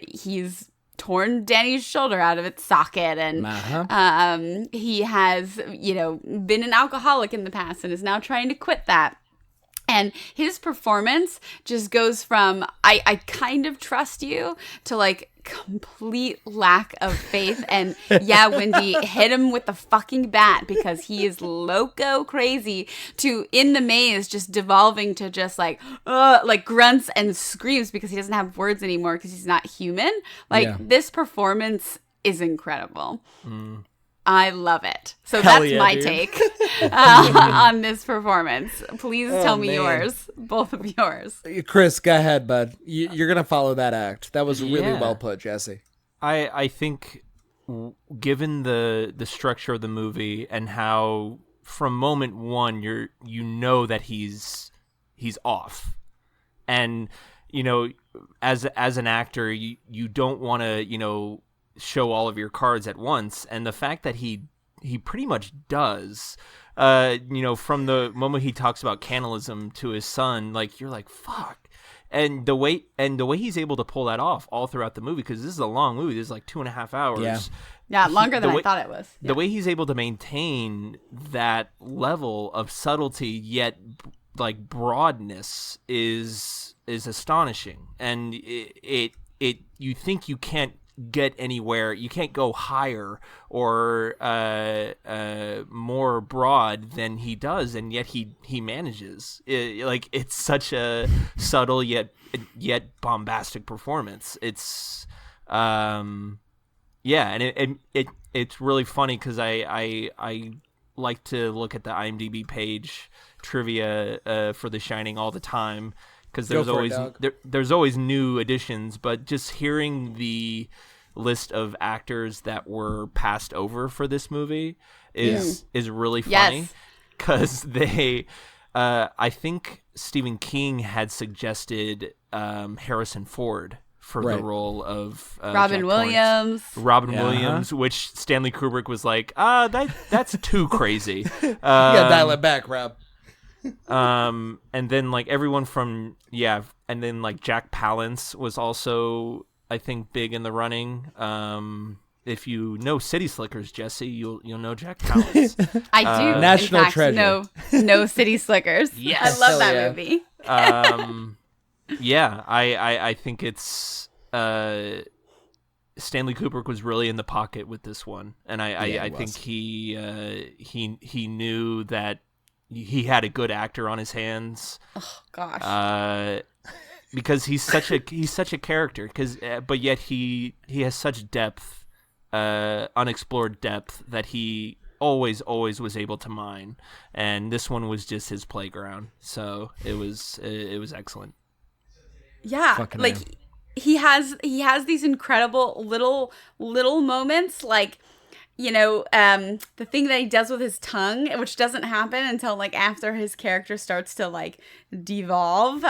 He's torn Danny's shoulder out of its socket, and he has, been an alcoholic in the past and is now trying to quit that. And his performance just goes from I kind of trust you to like complete lack of faith. And yeah, Wendy, hit him with the fucking bat because he is loco crazy, to In the Maze just devolving to just like grunts and screams because he doesn't have words anymore because he's not human. This performance is incredible. I love it. So Hell that's yeah, my dude. take on this performance. Please tell me man. yours, both of yours. Chris, go ahead, bud. You're going to follow that act. That was really Yeah. well put, Jesse. I think, given the structure of the movie and how from moment one you know that he's off, and as an actor you don't want to show all of your cards at once, and the fact that he pretty much does, from the moment he talks about cannibalism to his son, like you're like fuck. And the way he's able to pull that off all throughout the movie, because this is a long movie, this is like 2.5 hours. Yeah, longer than I thought it was. The way he's able to maintain that level of subtlety yet like broadness is astonishing. And it you think you can't get anywhere, you can't go higher or more broad than he does, and yet he manages. It's such a subtle yet bombastic performance. It's and it's really funny because I like to look at the IMDb page trivia for The Shining all the time, because there's always new additions, but just hearing the list of actors that were passed over for this movie is really funny, because they I think Stephen King had suggested Harrison Ford for the role of Robin Jack Williams. Torrance. Robin Williams, which Stanley Kubrick was like, that's too crazy. Dial it back, Rob. And then like everyone from and then like Jack Palance was also, I think, big in the running. If you know City Slickers, Jesse, you'll know Jack Palance. I do. National in fact, treasure. No City Slickers. Yes. I love Hell that yeah. movie. I think it's Stanley Kubrick was really in the pocket with this one, and I think he knew that he had a good actor on his hands. Oh gosh. Because he's such a character, but yet he has such depth, unexplored depth, that he always was able to mine, and this one was just his playground. So it was excellent. Yeah, Fucking like man. he has these incredible little moments, like the thing that he does with his tongue, which doesn't happen until like after his character starts to like devolve.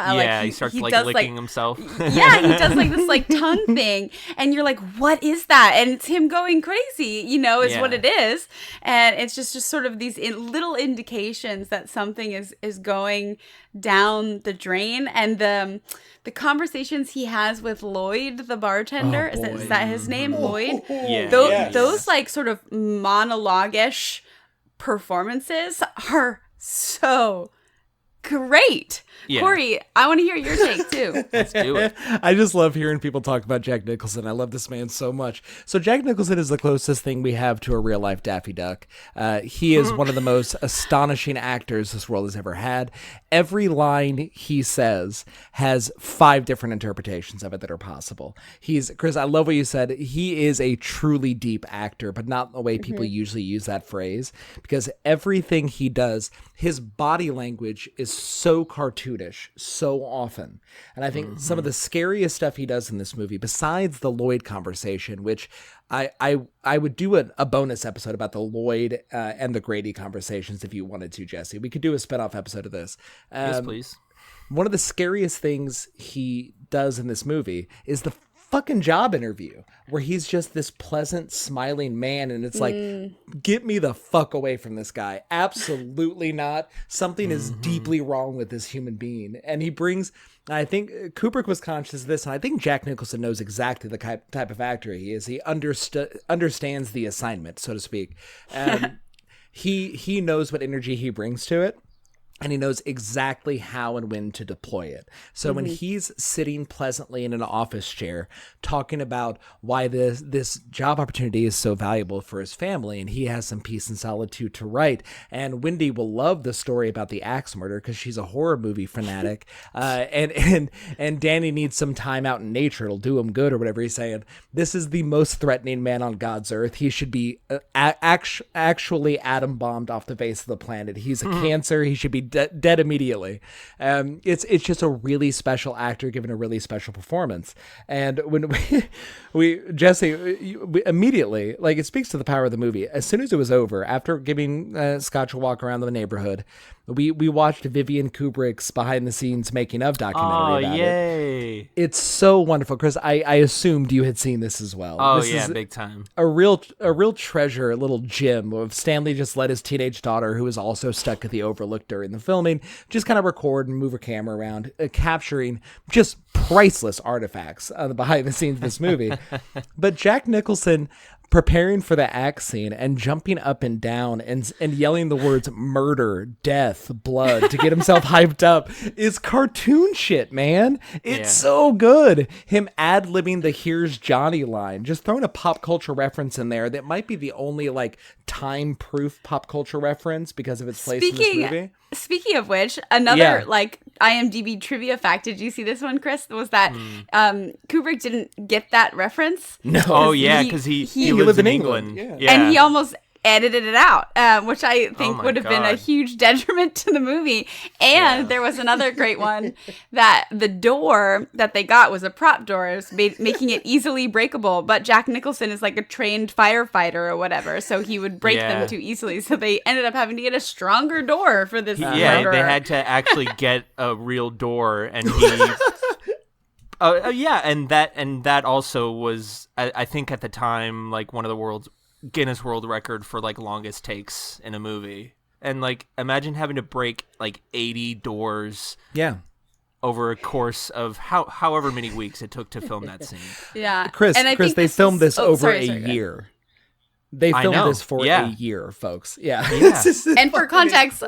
He starts like does, licking himself. Yeah, he does like this like tongue thing, and you're like, what is that? And it's him going crazy, is what it is. And it's just sort of these little indications that something is going down the drain. And the conversations he has with Lloyd, the bartender, is that his name, Lloyd? Those like sort of monologue-ish performances are so great. Yeah. Corey, I want to hear your take too. Let's do it. I just love hearing people talk about Jack Nicholson. I love this man so much. So Jack Nicholson is the closest thing we have to a real life Daffy Duck. He is one of the most astonishing actors this world has ever had. Every line he says has 5 different interpretations of it that are possible. Chris, I love what you said. He is a truly deep actor, but not the way people usually use that phrase, because everything he does, his body language is so cartoonish so often. And I think some of the scariest stuff he does in this movie, besides the Lloyd conversation, which I would do a bonus episode about the Lloyd and the Grady conversations if you wanted to, Jesse. We could do a spinoff episode of this. Yes, please. One of the scariest things he does in this movie is the fucking job interview, where he's just this pleasant, smiling man, and it's like, get me the fuck away from this guy. Absolutely not. Something is deeply wrong with this human being. And he brings, I think Kubrick was conscious of this, and I think Jack Nicholson knows exactly the type of actor he is. He understands the assignment, so to speak. He knows what energy he brings to it. And he knows exactly how and when to deploy it. So when he's sitting pleasantly in an office chair talking about why this job opportunity is so valuable for his family, and he has some peace and solitude to write, and Wendy will love the story about the axe murder because she's a horror movie fanatic, and Danny needs some time out in nature, it'll do him good, or whatever he's saying. This is the most threatening man on God's earth. He should be actually atom bombed off the face of the planet. He's a cancer. He should be dead immediately. It's just a really special actor giving a really special performance. And when Jesse, immediately, like, it speaks to the power of the movie. As soon as it was over, after giving Scotch a walk around the neighborhood, we watched Vivian Kubrick's behind the scenes making of documentary about it. It's so wonderful. Chris, I assumed you had seen this as well. Oh, this yeah, is big time. a real treasure, a little gem of Stanley just let his teenage daughter, who was also stuck at the Overlook during the filming, just kind of record and move her camera around, capturing just priceless artifacts on the behind the scenes of this movie. But Jack Nicholson preparing for the axe scene and jumping up and down and yelling the words murder, death, blood to get himself hyped up is cartoon shit, man. It's so good. Him ad-libbing the "Here's Johnny" line, just throwing a pop culture reference in there that might be the only like time-proof pop culture reference because of its place in this movie. Speaking of which, another like IMDb trivia fact, did you see this one, Chris? Was that Kubrick didn't get that reference? No. Oh, yeah, because he lives in England. Yeah. And he almost edited it out, which I think would have been a God. huge detriment to the movie. And there was another great one that the door that they got was a prop door, making it easily breakable. But Jack Nicholson is like a trained firefighter or whatever, so he would break them too easily. So they ended up having to get a stronger door for this. Yeah, murderer. they had to actually get a real door, and he. And that also was, I think at the time, like one of the world's Guinness World Record for like longest takes in a movie. And like imagine having to break like 80 doors over a course of however many weeks it took to film that scene. Yeah. Chris, And I think they filmed this over a sorry, year. They I filmed know. this for Yeah. a year, folks. Yeah. Yeah. And for context,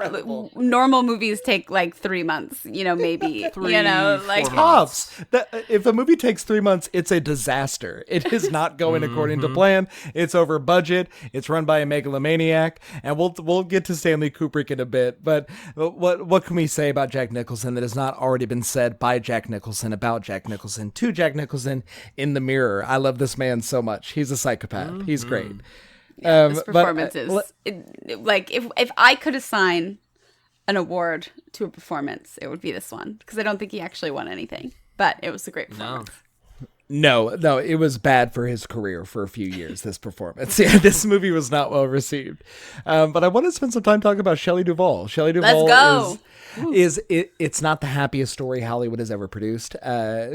normal movies take like 3 months, maybe. 3, like 4 months. Tops. If a movie takes 3 months, it's a disaster. It is not going according to plan. It's over budget. It's run by a megalomaniac. And we'll get to Stanley Kubrick in a bit. But what can we say about Jack Nicholson that has not already been said by Jack Nicholson about Jack Nicholson to Jack Nicholson in the mirror? I love this man so much. He's a psychopath. He's great. this performance is like if I could assign an award to a performance, it would be this one, because I don't think he actually won anything, but it was a great performance. No, it was bad for his career for a few years, this performance. Yeah, this movie was not well received. But I want to spend some time talking about Shelley Duvall. Shelley Duvall it's not the happiest story Hollywood has ever produced.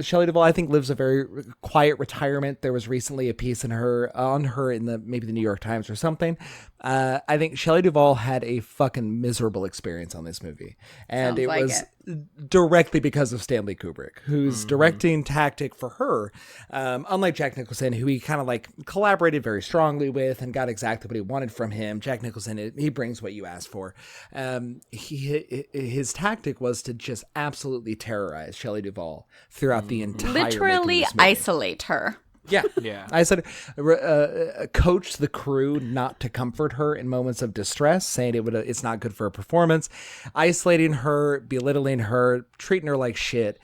Shelley Duvall, I think, lives a very quiet retirement. There was recently a piece on her in maybe the New York Times or something. I think Shelley Duvall had a fucking miserable experience on this movie. And Sounds like it. directly because of Stanley Kubrick, whose directing tactic for her, unlike Jack Nicholson, who he kind of like collaborated very strongly with and got exactly what he wanted from him. Jack Nicholson, he brings what you asked for. His tactic was to just absolutely terrorize Shelley Duvall throughout the entire Literally making of this movie. isolate her. Yeah. Yeah. I said, coach the crew not to comfort her in moments of distress, saying it's not good for her performance, isolating her, belittling her, treating her like shit.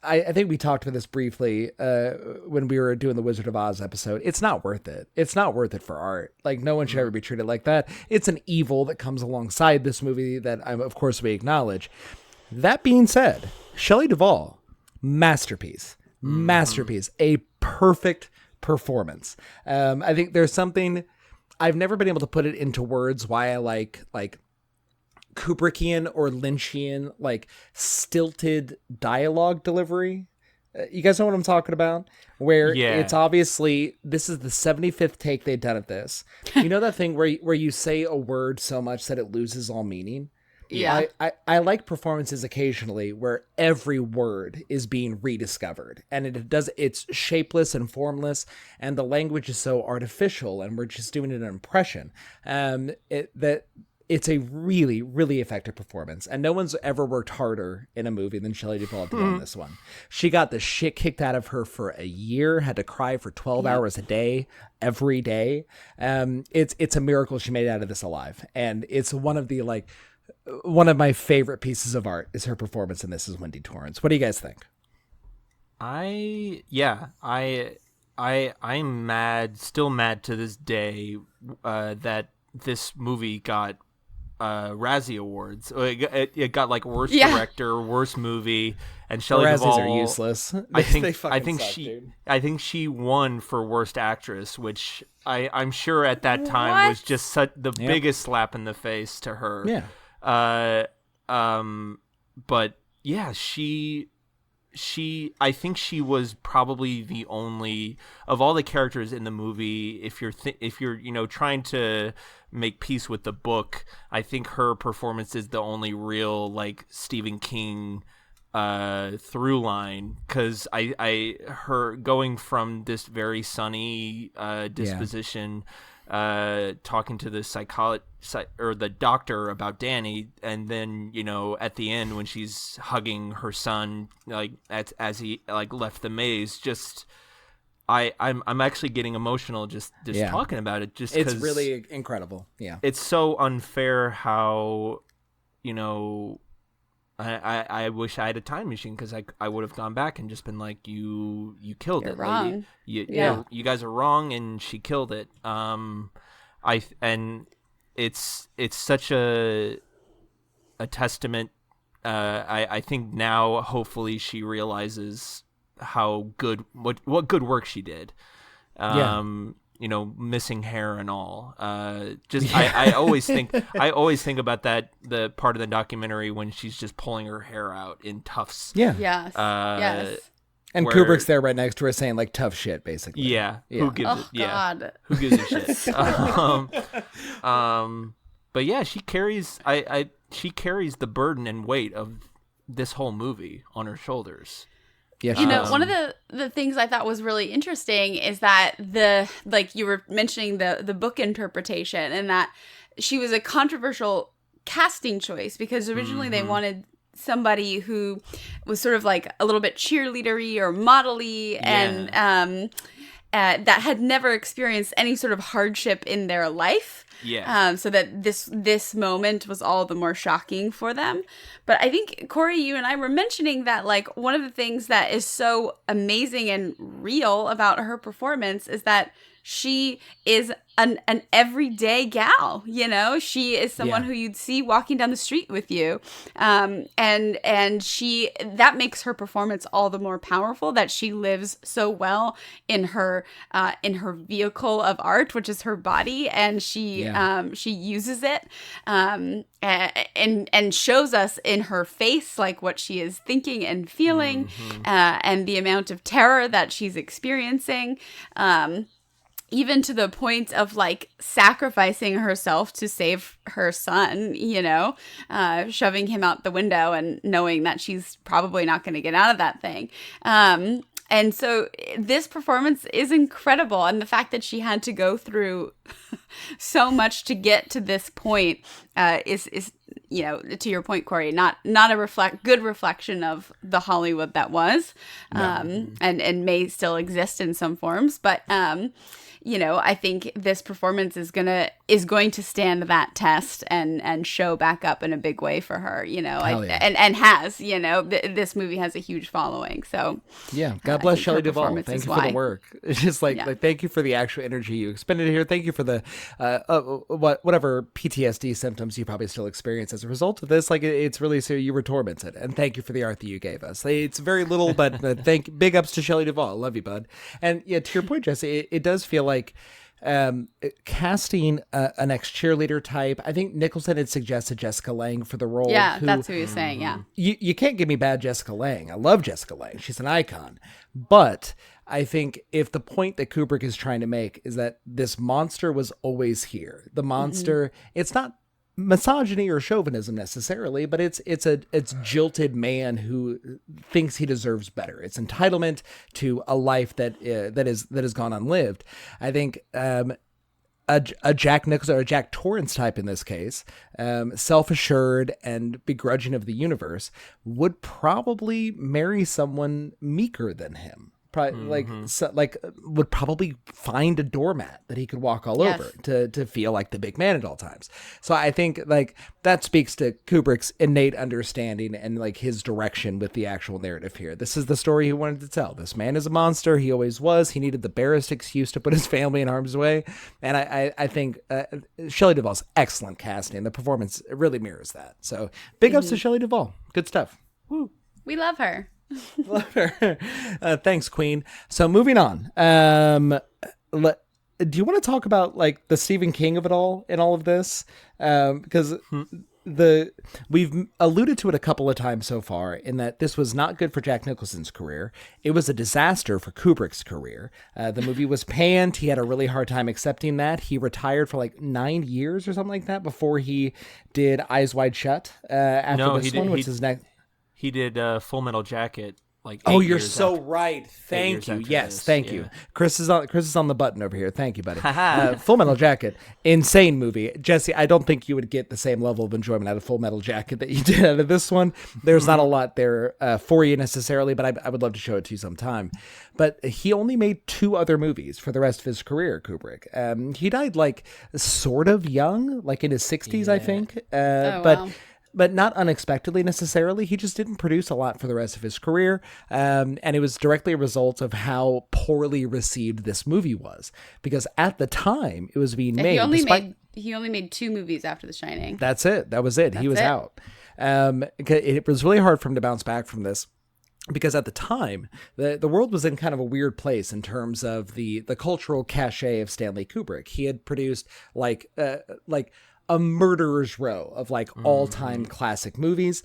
I think we talked about this briefly when we were doing the Wizard of Oz episode. It's not worth it. It's not worth it for art. Like, no one should ever be treated like that. It's an evil that comes alongside this movie that, of course, we acknowledge. That being said, Shelley Duvall, masterpiece, a perfect performance. I think there's something, I've never been able to put it into words why I like Kubrickian or Lynchian, like stilted dialogue delivery. You guys know what I'm talking about? Where it's obviously, this is the 75th take they've done at this. You know that thing where you say a word so much that it loses all meaning? Yeah. I like performances occasionally where every word is being rediscovered and it's shapeless and formless and the language is so artificial and we're just doing an impression. It's a really, really effective performance. And no one's ever worked harder in a movie than Shelley Duvall did on this one. She got the shit kicked out of her for a year, had to cry for 12 hours a day, every day. It's a miracle she made it out of this alive. And it's one of my favorite pieces of art is her performance in this as Wendy Torrance. What do you guys think? I'm mad, still mad to this day, that this movie got Razzie Awards. It got like worst director, worst movie, and Shelley Duvall are useless. I think she won for worst actress, which I'm sure at that time was just the biggest slap in the face to her. Yeah. But yeah, she I think she was probably the only of all the characters in the movie. If you're trying to make peace with the book, I think her performance is the only real like Stephen King through line, because her going from this very sunny disposition, talking to the the doctor about Danny, and then at the end when she's hugging her son like as he like left the maze, just I'm actually getting emotional just talking about it, just it's really incredible. Yeah, it's so unfair how I wish I had a time machine, because I would have gone back and just been like, you killed You're it, wrong. lady. Yeah. You guys are wrong, and she killed it. And it's such a testament. I think now hopefully she realizes how good what good work she did. Missing hair and all. I always think about the part of the documentary when she's just pulling her hair out in tufts. Yes. And where- Kubrick's there right next to her saying like tough shit, basically. Yeah. Yeah. Who gives Oh it? Yeah. God. Who gives a shit? But yeah, she carries she carries the burden and weight of this whole movie on her shoulders. Yeah, One of the things I thought was really interesting is that you were mentioning the book interpretation, and that she was a controversial casting choice, because originally they wanted somebody who was sort of like a little bit cheerleadery or model-y, and that had never experienced any sort of hardship in their life. Yeah. So that this moment was all the more shocking for them. But I think, Corey, you and I were mentioning that like one of the things that is so amazing and real about her performance is that she is an everyday gal, she is someone who you'd see walking down the street with you. And that makes her performance all the more powerful, that she lives so well in her vehicle of art, which is her body. And she uses it, and shows us in her face, like what she is thinking and feeling, and the amount of terror that she's experiencing. even to the point of like sacrificing herself to save her son, shoving him out the window and knowing that she's probably not going to get out of that thing. And so this performance is incredible. And the fact that she had to go through so much to get to this point is to your point, Corey, not a good reflection of the Hollywood that was, and may still exist in some forms. But, I think this performance is going to stand that test and show back up in a big way for her, and has, this movie has a huge following. So yeah, God bless Shelley Duvall. Thank you for the work. It's just like thank you for the actual energy you expended here. Thank you for the whatever PTSD symptoms you probably still experience as a result of this. Like it's really so you were tormented, and thank you for the art that you gave us. It's very little, but big ups to Shelley Duvall. Love you, bud. And yeah, to your point, Jesse, it does feel like casting an ex-cheerleader type. I think Nicholson had suggested Jessica Lange for the role. Yeah, that's what he was saying, yeah. You can't give me bad Jessica Lange. I love Jessica Lange. She's an icon. But I think if the point that Kubrick is trying to make is that this monster was always here. The monster, it's not misogyny or chauvinism necessarily, but it's jilted man who thinks he deserves better. It's entitlement to a life that has gone unlived. I think a Jack Nicholson or a Jack Torrance type in this case, self-assured and begrudging of the universe, would probably marry someone meeker than him. Would probably find a doormat that he could walk all over to feel like the big man at all times. So I think like that speaks to Kubrick's innate understanding and like his direction with the actual narrative here. This is the story he wanted to tell. This man is a monster. He always was. He needed the barest excuse to put his family in harm's way. And I think Shelley Duvall's excellent casting. The performance really mirrors that. So big ups to Shelley Duvall. Good stuff. Woo. We love her. Love her. Thanks, Queen. So moving on. Do you want to talk about like the Stephen King of it all in all of this? Because we've alluded to it a couple of times so far in that this was not good for Jack Nicholson's career. It was a disaster for Kubrick's career. The movie was panned. He had a really hard time accepting that. He retired for like 9 years or something like that before he did Eyes Wide Shut. Which is next. He did Full Metal Jacket. You're so right. Thank you. Yes, thank you. Chris is on the button over here. Thank you, buddy. Full Metal Jacket, insane movie. Jesse, I don't think you would get the same level of enjoyment out of Full Metal Jacket that you did out of this one. There's not a lot there for you necessarily, but I would love to show it to you sometime. But he only made 2 other movies for the rest of his career, Kubrick. He died like sort of young, like in his 60s, I think. Wow. But not unexpectedly necessarily. He just didn't produce a lot for the rest of his career. And it was directly a result of how poorly received this movie was. Because at the time it was being made. He only made 2 movies after The Shining. That's it. That was it. He was out. It was really hard for him to bounce back from this. Because at the time, the world was in kind of a weird place in terms of the cultural cachet of Stanley Kubrick. He had produced like a murderer's row of like all-time classic movies.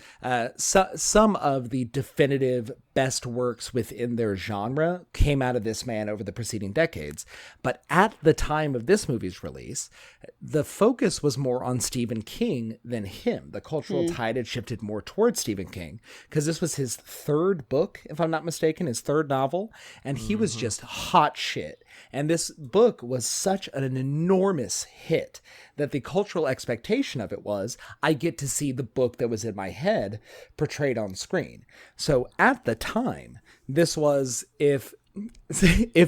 Some of the definitive best works within their genre came out of this man over the preceding decades. But at the time of this movie's release, the focus was more on Stephen King than him. The cultural tide had shifted more towards Stephen King because this was his 3rd book, if I'm not mistaken, his 3rd novel. And he was just hot shit. And this book was such an enormous hit that the cultural expectation of it was, I get to see the book that was in my head portrayed on screen. So at the time, this was if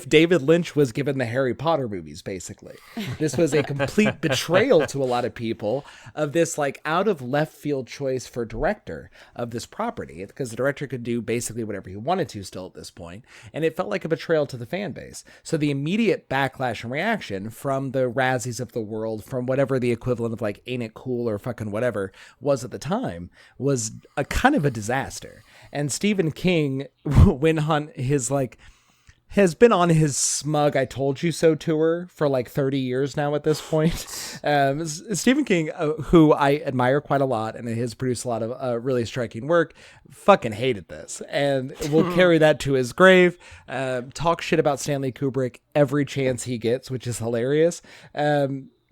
David Lynch was given the Harry Potter movies, basically. This was a complete betrayal to a lot of people of this like out of left field choice for director of this property, because the director could do basically whatever he wanted to still at this point, and it felt like a betrayal to the fan base. So the immediate backlash and reaction from the Razzies of the world, from whatever the equivalent of like Ain't It Cool or fucking whatever was at the time, was a kind of a disaster. And Stephen King went on his like has been on his smug "I told you so" tour for like 30 years now at this point. Stephen King, who I admire quite a lot and has produced a lot of really striking work, fucking hated this and will carry that to his grave. Talk shit about Stanley Kubrick every chance he gets, which is hilarious.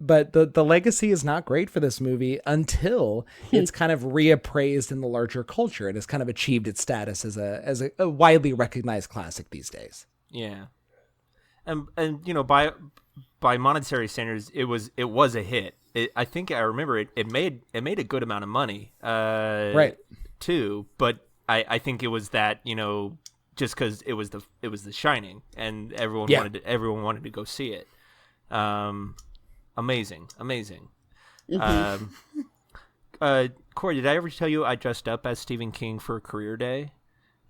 But the legacy is not great for this movie until it's kind of reappraised in the larger culture and has kind of achieved its status as a widely recognized classic these days. Yeah, and by monetary standards, it was a hit. I think I remember it made a good amount of money, right? Too, but I think it was that just because it was The Shining and everyone wanted to go see it. Amazing. Corey, did I ever tell you I dressed up as Stephen King for Career Day?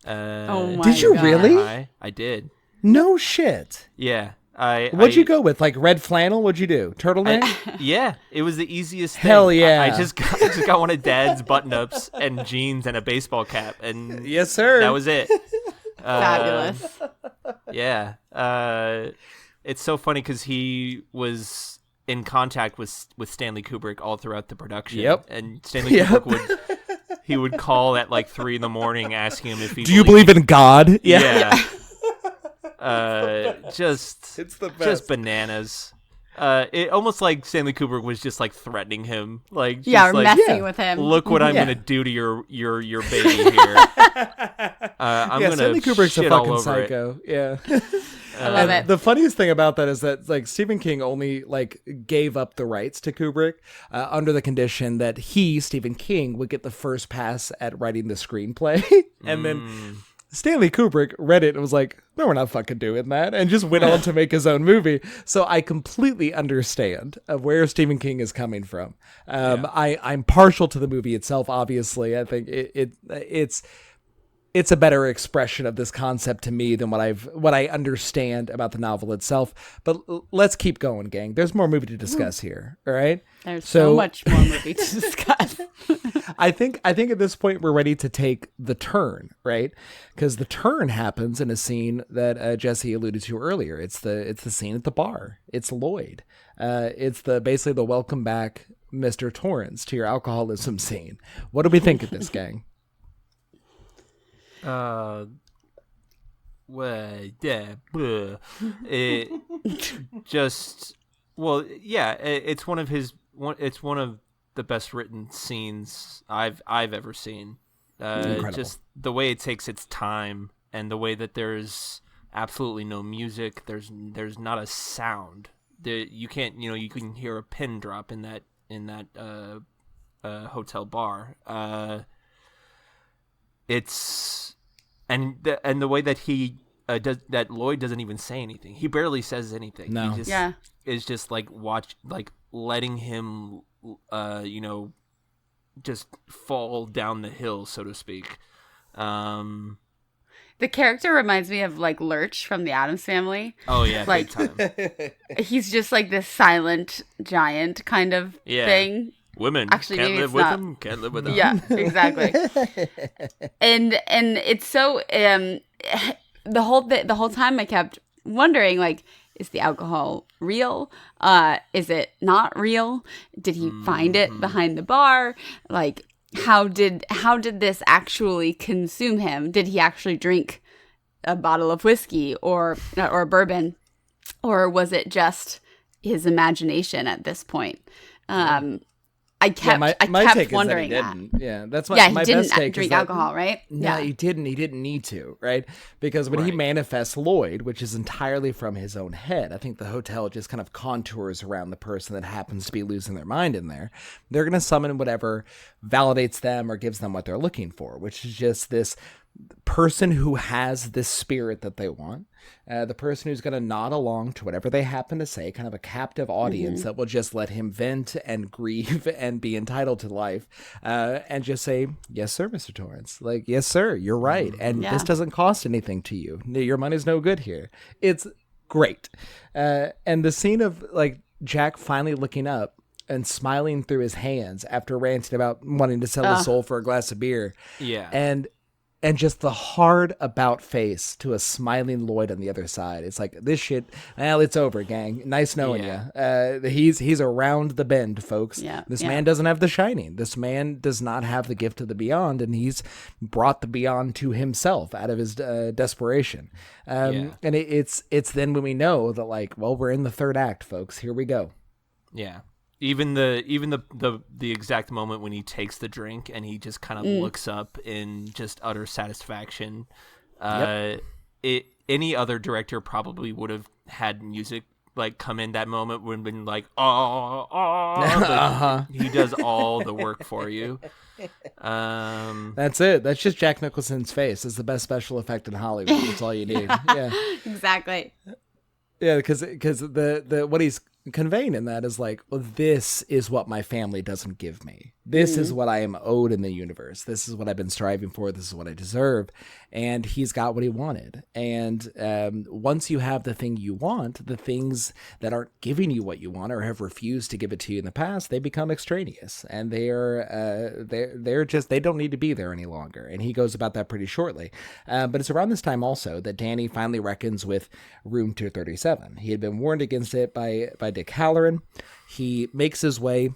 Oh my Did you God. really? I did. No shit. Yeah. What'd you go with? Like red flannel? What'd you do? Turtleneck? Yeah, it was the easiest thing. Hell yeah. I just got one of Dad's button-ups and jeans and a baseball cap, and yes, sir. that was it. Fabulous. Yeah. It's so funny because he was in contact with Stanley Kubrick all throughout the production. Yep. And Stanley Kubrick would call at like 3 a.m. asking him if he Do you believe in God? Yeah. Just It's the best. just bananas. It almost like Stanley Kubrick was just like threatening him, like Or like, messing with him. look what I'm Yeah. gonna do to your baby here. I'm gonna Stanley Kubrick's a shit all fucking over psycho. Yeah. I love And it. the funniest thing about that is that like Stephen King only like gave up the rights to Kubrick under the condition that he, Stephen King, would get the first pass at writing the screenplay, and then Stanley Kubrick read it and was like, "No, we're not fucking doing that," and just went on to make his own movie. So I completely understand of where Stephen King is coming from. I'm partial to the movie itself. Obviously, I think it's a better expression of this concept to me than what I understand about the novel itself. But let's keep going, gang. There's more movie to discuss here. All right. There's so much more movie to discuss. I think at this point we're ready to take the turn, right? Because the turn happens in a scene that Jesse alluded to earlier. It's the scene at the bar. It's Lloyd. It's basically the welcome back, Mr. Torrance, to your alcoholism scene. What do we think of this, gang? Well, yeah, bleh. It just, well, yeah, it's one of the best written scenes I've ever seen. Incredible. Just the way it takes its time and the way that there's absolutely no music. There's not a sound. You can't, you can hear a pin drop in that hotel bar. It's and the way that he that Lloyd doesn't even say anything. He barely says anything. No. He just is just like letting him just fall down the hill, so to speak. The character reminds me of like Lurch from the Addams Family. Oh yeah, Like- big time. He's just like this silent giant kind of Yeah. thing. Women Actually, can't maybe live it's with not. them, can't live with them. Yeah, exactly. and it's so the whole time I kept wondering, like, is the alcohol real? Is it not real? Did he find it behind the bar? Like, how did this actually consume him? Did he actually drink a bottle of whiskey or bourbon, or was it just his imagination at this point? I kept take wondering is that that. he didn't. Yeah, that's my Yeah, he my didn't best take. drink is that, alcohol, right? No, Yeah. he didn't. He didn't need to, right? Because when he Right. manifests Lloyd, which is entirely from his own head, I think the hotel just kind of contours around the person that happens to be losing their mind in there. They're going to summon whatever validates them or gives them what they're looking for, which is just this person who has this spirit that they want, the person who's going to nod along to whatever they happen to say, kind of a captive audience that will just let him vent and grieve and be entitled to life, and just say, "Yes, sir, Mr. Torrance. Like, yes, sir, you're right. And Yeah. this doesn't cost anything to you. Your money's no good here." It's great. And the scene of like Jack finally looking up and smiling through his hands after ranting about wanting to sell his soul for a glass of beer. Yeah. And and just the hard about face to a smiling Lloyd on the other side. It's like, this shit, well, it's over, gang. Nice knowing you. He's around the bend, folks. Yeah, This yeah. man doesn't have the shining. This man does not have the gift of the beyond, and he's brought the beyond to himself out of his desperation. And it's then when we know that, like, well, we're in the third act, folks. Here we go. Yeah. Even the exact moment when he takes the drink and he just kind of looks up in just utter satisfaction. Any other director probably would have had music like come in that moment, would have been like, but he does all the work for you. That's it. That's just Jack Nicholson's face. It's the best special effect in Hollywood. That's all you need. Yeah. Exactly. Yeah, because the what he's conveying in that is like, well, this is what my family doesn't give me. This is what I am owed in the universe. This is what I've been striving for. This is what I deserve. And he's got what he wanted. And once you have the thing you want, the things that aren't giving you what you want or have refused to give it to you in the past, they become extraneous, and they're just, they don't need to be there any longer. And he goes about that pretty shortly. But it's around this time also that Danny finally reckons with Room 237. He had been warned against it by Dick Halloran. He makes his way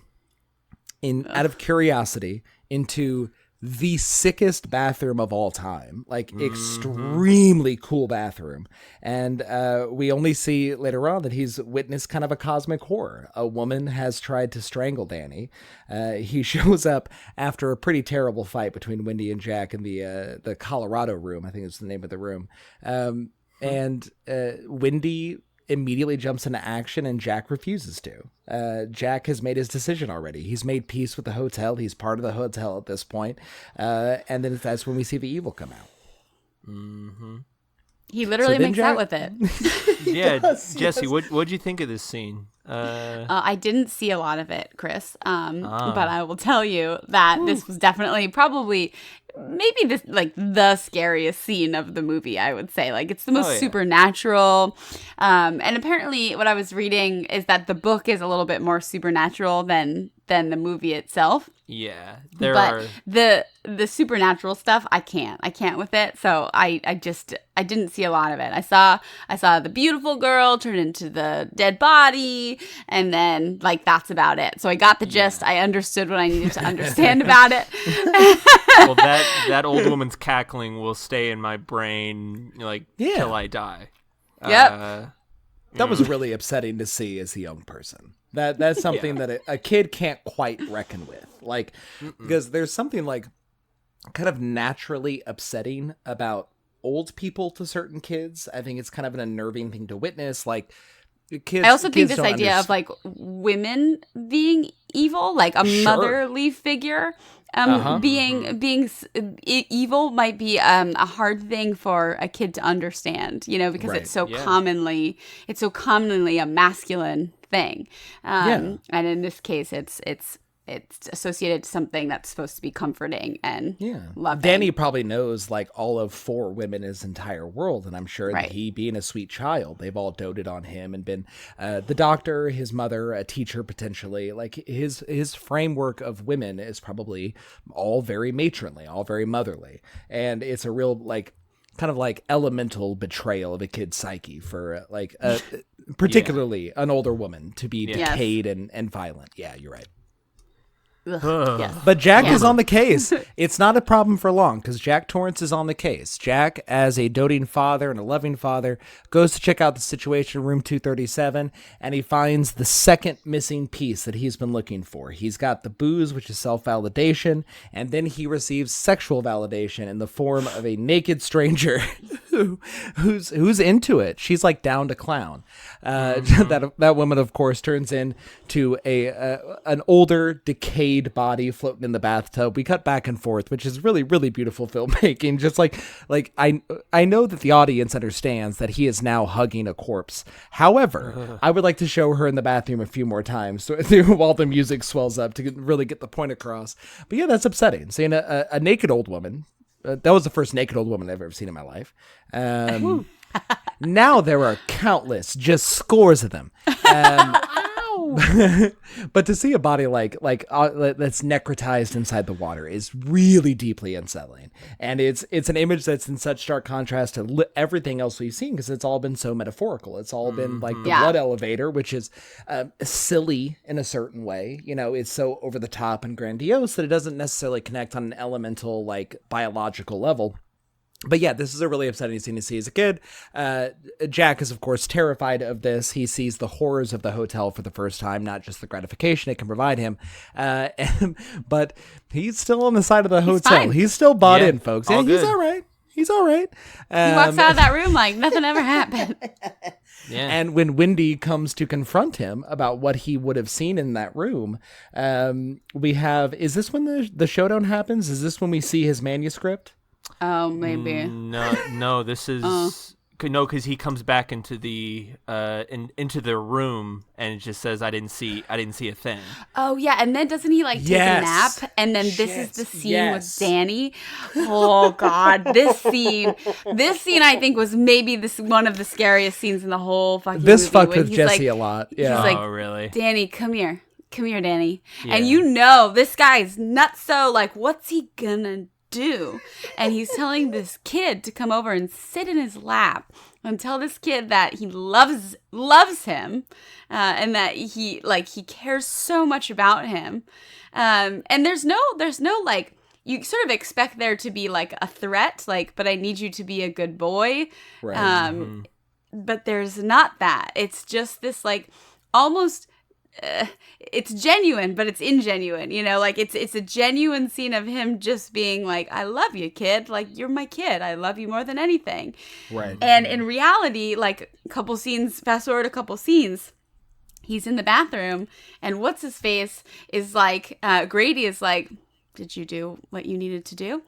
out of curiosity into the sickest bathroom of all time, like extremely cool bathroom. And we only see later on that he's witnessed kind of a cosmic horror. A woman has tried to strangle Danny. He shows up after a pretty terrible fight between Wendy and Jack in the Colorado room. I think is the name of the room. And Wendy immediately jumps into action, and Jack refuses to. Jack has made his decision already. He's made peace with the hotel. He's part of the hotel at this point. And then that's when we see the evil come out. Mm-hmm. He literally makes out with it. Yeah, Jesse, what'd you think of this scene? I didn't see a lot of it, Chris. But I will tell you that this was definitely probably maybe this like the scariest scene of the movie, I would say. Like, it's the most supernatural. And apparently what I was reading is that the book is a little bit more supernatural than the movie itself. Yeah, but the supernatural stuff, I can't with it. So I didn't see a lot of it. I saw the beautiful girl turn into the dead body, and then like that's about it. So I got the gist. I understood what I needed to understand about it. Well, that old woman's cackling will stay in my brain like till I die. Yep. That was really upsetting to see as a young person. That's something that a kid can't quite reckon with. Like, because there's something like kind of naturally upsetting about old people to certain kids. I think it's kind of an unnerving thing to witness. Like, kids. I also think this don't idea of like women being evil, like a motherly figure, being evil might be a hard thing for a kid to understand, you know, because it's so commonly a masculine thing. And in this case, it's associated to something that's supposed to be comforting and loving. Danny probably knows like all of 4 women in his entire world, and I'm sure that he, being a sweet child, they've all doted on him and been the doctor, his mother, a teacher potentially. Like his framework of women is probably all very matronly, all very motherly, and it's a real like kind of like elemental betrayal of a kid's psyche for like particularly an older woman to be decayed and violent. Yeah, you're right. Yes. But Jack is on the case. It's not a problem for long because Jack Torrance is on the case. Jack, as a doting father and a loving father, goes to check out the situation in room 237, and he finds the second missing piece that he's been looking for. He's got the booze, which is self-validation, and then he receives sexual validation in the form of a naked stranger who's into it. She's like down to clown. That woman, of course, turns into an older, decayed body floating in the bathtub. We cut back and forth, which is really, really beautiful filmmaking. Just like I know that the audience understands that he is now hugging a corpse. However, I would like to show her in the bathroom a few more times while the music swells up to really get the point across. But yeah, that's upsetting. Seeing a naked old woman. That was the first naked old woman I've ever seen in my life. Now there are countless, just scores of them. no. But to see a body like that's necrotized inside the water is really deeply unsettling, and it's an image that's in such stark contrast to everything else we've seen, because it's all been so metaphorical. It's all been like the blood elevator, which is silly in a certain way. You know, it's so over the top and grandiose that it doesn't necessarily connect on an elemental, like, biological level. But yeah, this is a really upsetting scene to see as a kid. Jack is, of course, terrified of this. He sees the horrors of the hotel for the first time, not just the gratification it can provide him. But he's still on the side of the hotel. Fine. He's still bought Yeah, in, folks. all And he's good. all right. He's all right. He walks out of that room like nothing ever happened. Yeah. And when Wendy comes to confront him about what he would have seen in that room, we have, is this when the showdown happens? Is this when we see his manuscript? Oh, maybe. No, this is no, because he comes back into the into the room and it just says, "I didn't see a thing." Oh yeah, and then doesn't he like take Yes. a nap? And then this is Shit, the scene yes. with Danny. Oh God, this scene I think was maybe one of the scariest scenes in the whole fucking movie. This fucked when with he's Jesse like, a lot. He's Yeah. like, Oh, really? Danny, come here, Danny. Yeah. And you know this guy's nutso. Like, what's he gonna do? And he's telling this kid to come over and sit in his lap and tell this kid that he loves him, and that he cares so much about him. And there's no like, you sort of expect there to be like a threat, like, but I need you to be a good boy. Right. But there's not that. It's just this like almost. It's genuine, but it's ingenuine, you know, like it's a genuine scene of him just being like, I love you, kid. Like, you're my kid. I love you more than anything. Right. And in reality, like fast forward a couple scenes, he's in the bathroom and what's his face is like, Grady is like, did you do what you needed to do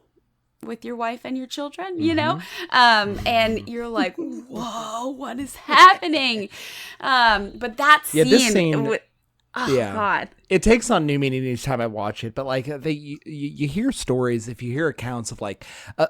with your wife and your children, you know? And you're like, whoa, what is happening? But that scene, this scene- oh Yeah. God. It takes on new meaning each time I watch it, but like you hear stories, if you hear accounts of like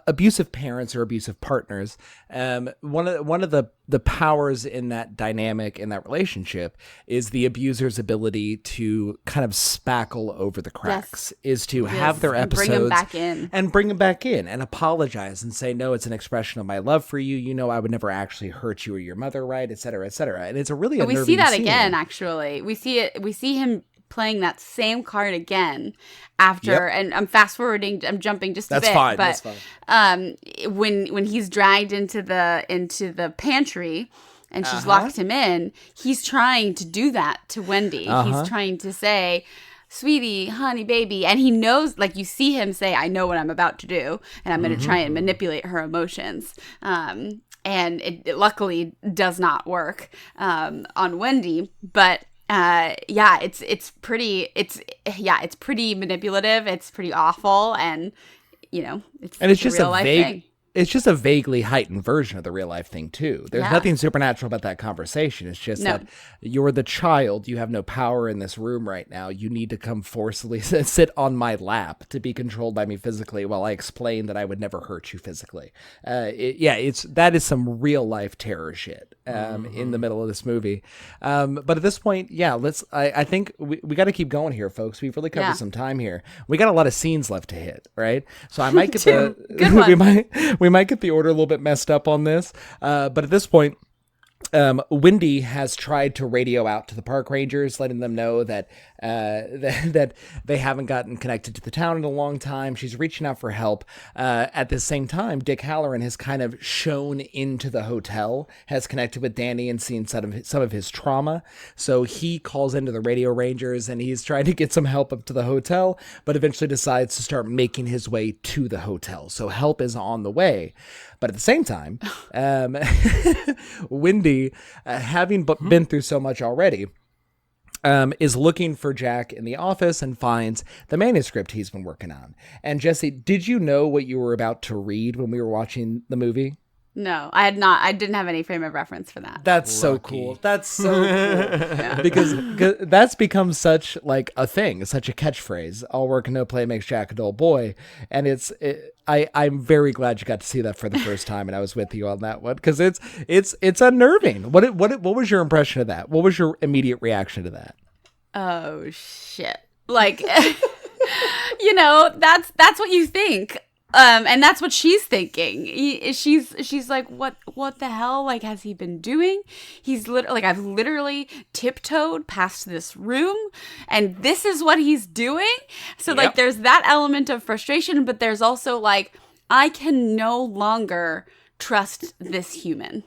abusive parents or abusive partners, one of the powers in that dynamic, in that relationship, is the abuser's ability to kind of spackle over the cracks, is to have their and episodes bring 'em back in. and bring them back in and apologize and say, no, it's an expression of my love for you. You know, I would never actually hurt you or your mother, right, et cetera, et cetera. And it's a really But we see unnerving that scene. again, actually. We see him playing that same card again after, and I'm fast forwarding, I'm jumping just a bit. Fine. But That's fine. when he's dragged into the pantry and she's locked him in, he's trying to do that to Wendy. He's trying to say, sweetie, honey, baby. And he knows, like, you see him say, I know what I'm about to do, and I'm going to try and manipulate her emotions. And it luckily does not work on Wendy, but it's pretty manipulative. It's pretty awful, and you know, it's And it's a just real a life vague, thing. it's just a vaguely heightened version of the real life thing too. There's Yeah. nothing supernatural about that conversation. It's just No. that you're the child. You have no power in this room right now. You need to come forcibly sit on my lap to be controlled by me physically while I explain that I would never hurt you physically. That is some real life terror shit in the middle of this movie. But at this point, I think we got to keep going here, folks. We've really covered some time here. We got a lot of scenes left to hit, right? So I might get Good one. we might get the order a little bit messed up on this, but at this point, Wendy has tried to radio out to the park rangers, letting them know that that they haven't gotten connected to the town in a long time. She's reaching out for help. At the same time, Dick Halloran has kind of shown into the hotel, has connected with Danny and seen some of his trauma. So he calls into the radio rangers and he's trying to get some help up to the hotel, but eventually decides to start making his way to the hotel. So help is on the way. But at the same time, Wendy, having been through so much already, is looking for Jack in the office and finds the manuscript he's been working on. And Jesse, did you know what you were about to read when we were watching the movie? No, I had not. I didn't have any frame of reference for that. That's so cool. That's so cool. Because that's become such like a thing, such a catchphrase. All work and no play makes Jack a dull boy. And I'm very glad you got to see that for the first time, and I was with you on that one because it's unnerving. What was your impression of that? What was your immediate reaction to that? oh shit. Like, that's what you think. And that's what she's thinking. She's like, what the hell? Like, has he been doing? He's literally, like, I've literally tiptoed past this room and this is what he's doing. So like, there's that element of frustration, but there's also like, I can no longer trust this human.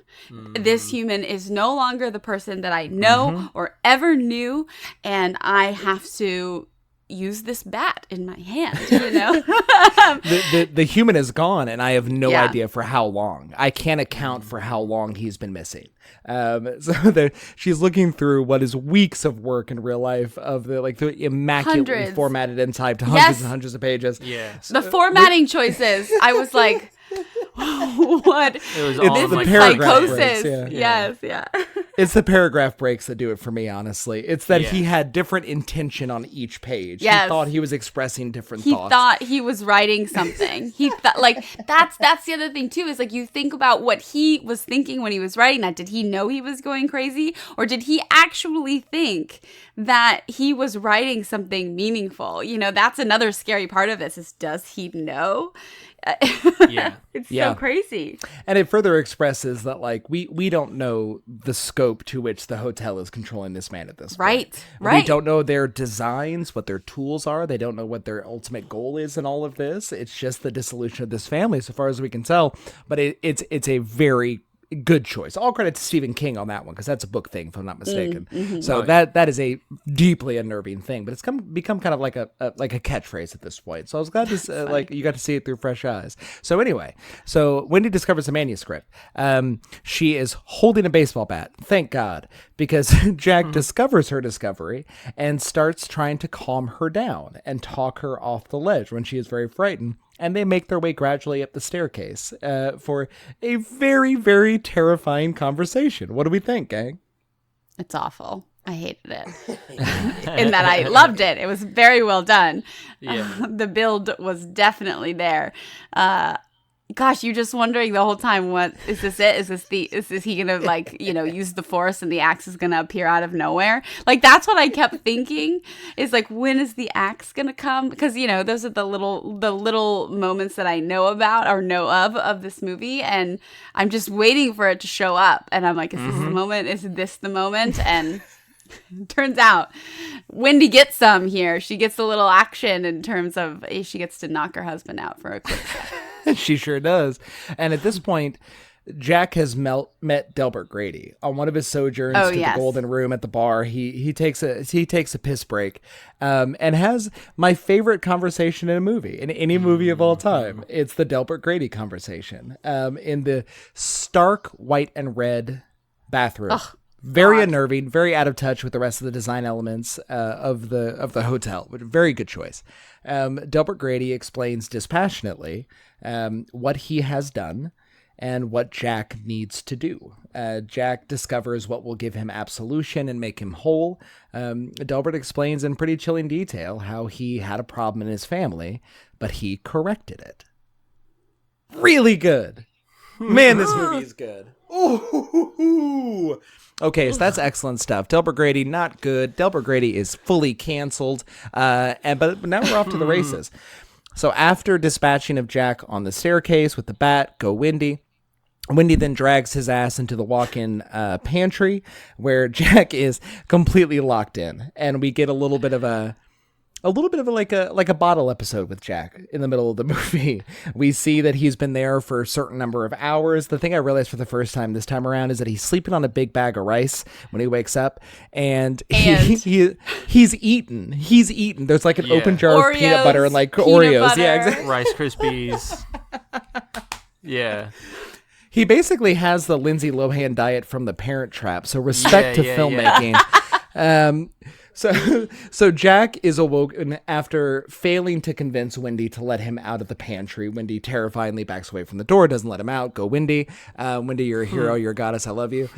This human is no longer the person that I know or ever knew. And I have to use this bat in my hand, the human is gone, and I have no idea for how long. I can't account for how long he's been missing. She's looking through what is weeks of work in real life of the immaculately Hundreds. formatted and typed hundreds and hundreds of pages. Yeah. The formatting choices, I was like, what? It was It's all the like paragraph Psychosis. breaks, yeah. Yes. It's the paragraph breaks that do it for me, honestly. It's that Yeah. he had different intention on each page. Yes. He thought he was expressing different He thoughts. thought he was writing something. He thought, like, that's the other thing too, is like, you think about what he was thinking when he was writing that. Did he know he was going crazy, or did he actually think that he was writing something meaningful? That's another scary part of this, is, does he know? Yeah. It's Yeah. so crazy. And it further expresses that, like, we don't know the scope to which the hotel is controlling this man at this point. Right. We don't know their designs, what their tools are. They don't know what their ultimate goal is in all of this. It's just the dissolution of this family, so far as we can tell. But it's a very good choice. All credit to Stephen King on that one, because that's a book thing, if I'm not mistaken. So that is a deeply unnerving thing, but it's become kind of like a catchphrase at this point. So I was glad to you got to see it through fresh eyes. So anyway, Wendy discovers a manuscript. She is holding a baseball bat, thank God, because Jack discovers her discovery and starts trying to calm her down and talk her off the ledge when she is very frightened. And they make their way gradually up the staircase for a very, very terrifying conversation. What do we think, gang? It's awful. I hated it. In that I loved it. It was very well done. Yeah. The build was definitely there. Gosh, you're just wondering the whole time, what is this? Is he gonna use the force and the axe is gonna appear out of nowhere? Like, that's what I kept thinking, is like, when is the axe gonna come? Because those are the little moments that I know about or know of this movie, and I'm just waiting for it to show up. And I'm like, is this the moment? Is this the moment? And turns out Wendy gets some here. She gets a little action in terms of she gets to knock her husband out for a quick second. She sure does. And at this point, Jack has met Delbert Grady on one of his sojourns to the Golden Room at the bar. He takes a piss break, and has my favorite conversation in a movie, in any movie of all time. It's the Delbert Grady conversation in the stark white and red bathroom. Ugh. Very unnerving, very out of touch with the rest of the design elements of the hotel, but very good choice. Delbert Grady explains dispassionately what he has done and what Jack needs to do. Jack discovers what will give him absolution and make him whole. Delbert explains in pretty chilling detail how he had a problem in his family, but he corrected it. Really good. Man, this movie is good. Ooh. Okay, so that's excellent stuff. Delbert Grady, not good. Delbert Grady is fully canceled. But now we're off to the races. So after dispatching of Jack on the staircase with the bat, go Wendy. Wendy then drags his ass into the walk-in pantry where Jack is completely locked in, and we get a little bit of a like a bottle episode with Jack in the middle of the movie. We see that he's been there for a certain number of hours. The thing I realized for the first time this time around is that he's sleeping on a big bag of rice when he wakes up, and he's eaten. He's eaten. There's like an open jar Oreos, of peanut butter and like peanut Oreos. butter. Yeah, exactly. Rice Krispies. Yeah. He basically has the Lindsay Lohan diet from The Parent Trap. So respect to filmmaking. So Jack is awoken after failing to convince Wendy to let him out of the pantry. Wendy terrifyingly backs away from the door, doesn't let him out. Go Wendy. Wendy, you're a hero. You're a goddess. I love you.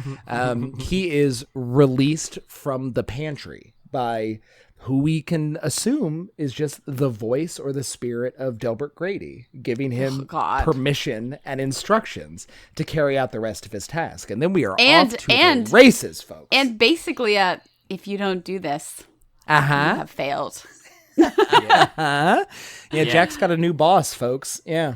He is released from the pantry by who we can assume is just the voice or the spirit of Delbert Grady, giving him permission and instructions to carry out the rest of his task. And then we are off to the races, folks. And basically, if you don't do this, have failed. Yeah, Jack's got a new boss, folks. Yeah.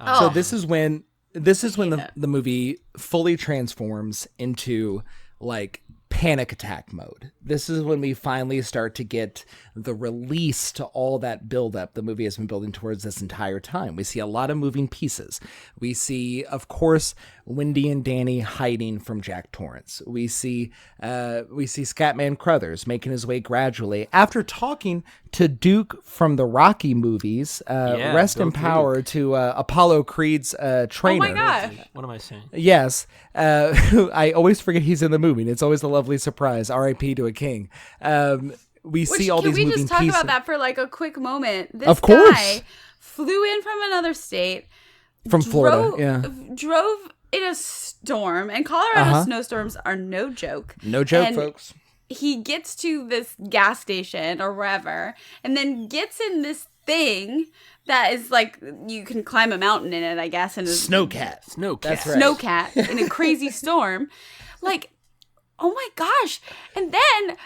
So this is when the movie fully transforms into like panic attack mode. This is when we finally start to get the release to all that buildup the movie has been building towards this entire time. We see a lot of moving pieces. We see, of course, Wendy and Danny hiding from Jack Torrance. We see Scatman Crothers making his way gradually after talking to Duke from the Rocky movies. Rest in power to Apollo Creed's trainer. Oh my gosh. What am I saying? Yes. I always forget he's in the movie. And it's always a lovely surprise. R.I.P. to a king. We see all these moving pieces. Can we just talk about that for like a quick moment? This of course. guy flew in from another state. From Florida, Drove in a storm. And Colorado snowstorms are no joke. No joke, and folks. He gets to this gas station or wherever and then gets in this thing that is like you can climb a mountain in it, I guess. And Snowcat. That's right. Snowcat in a crazy storm. Like, oh my gosh. And then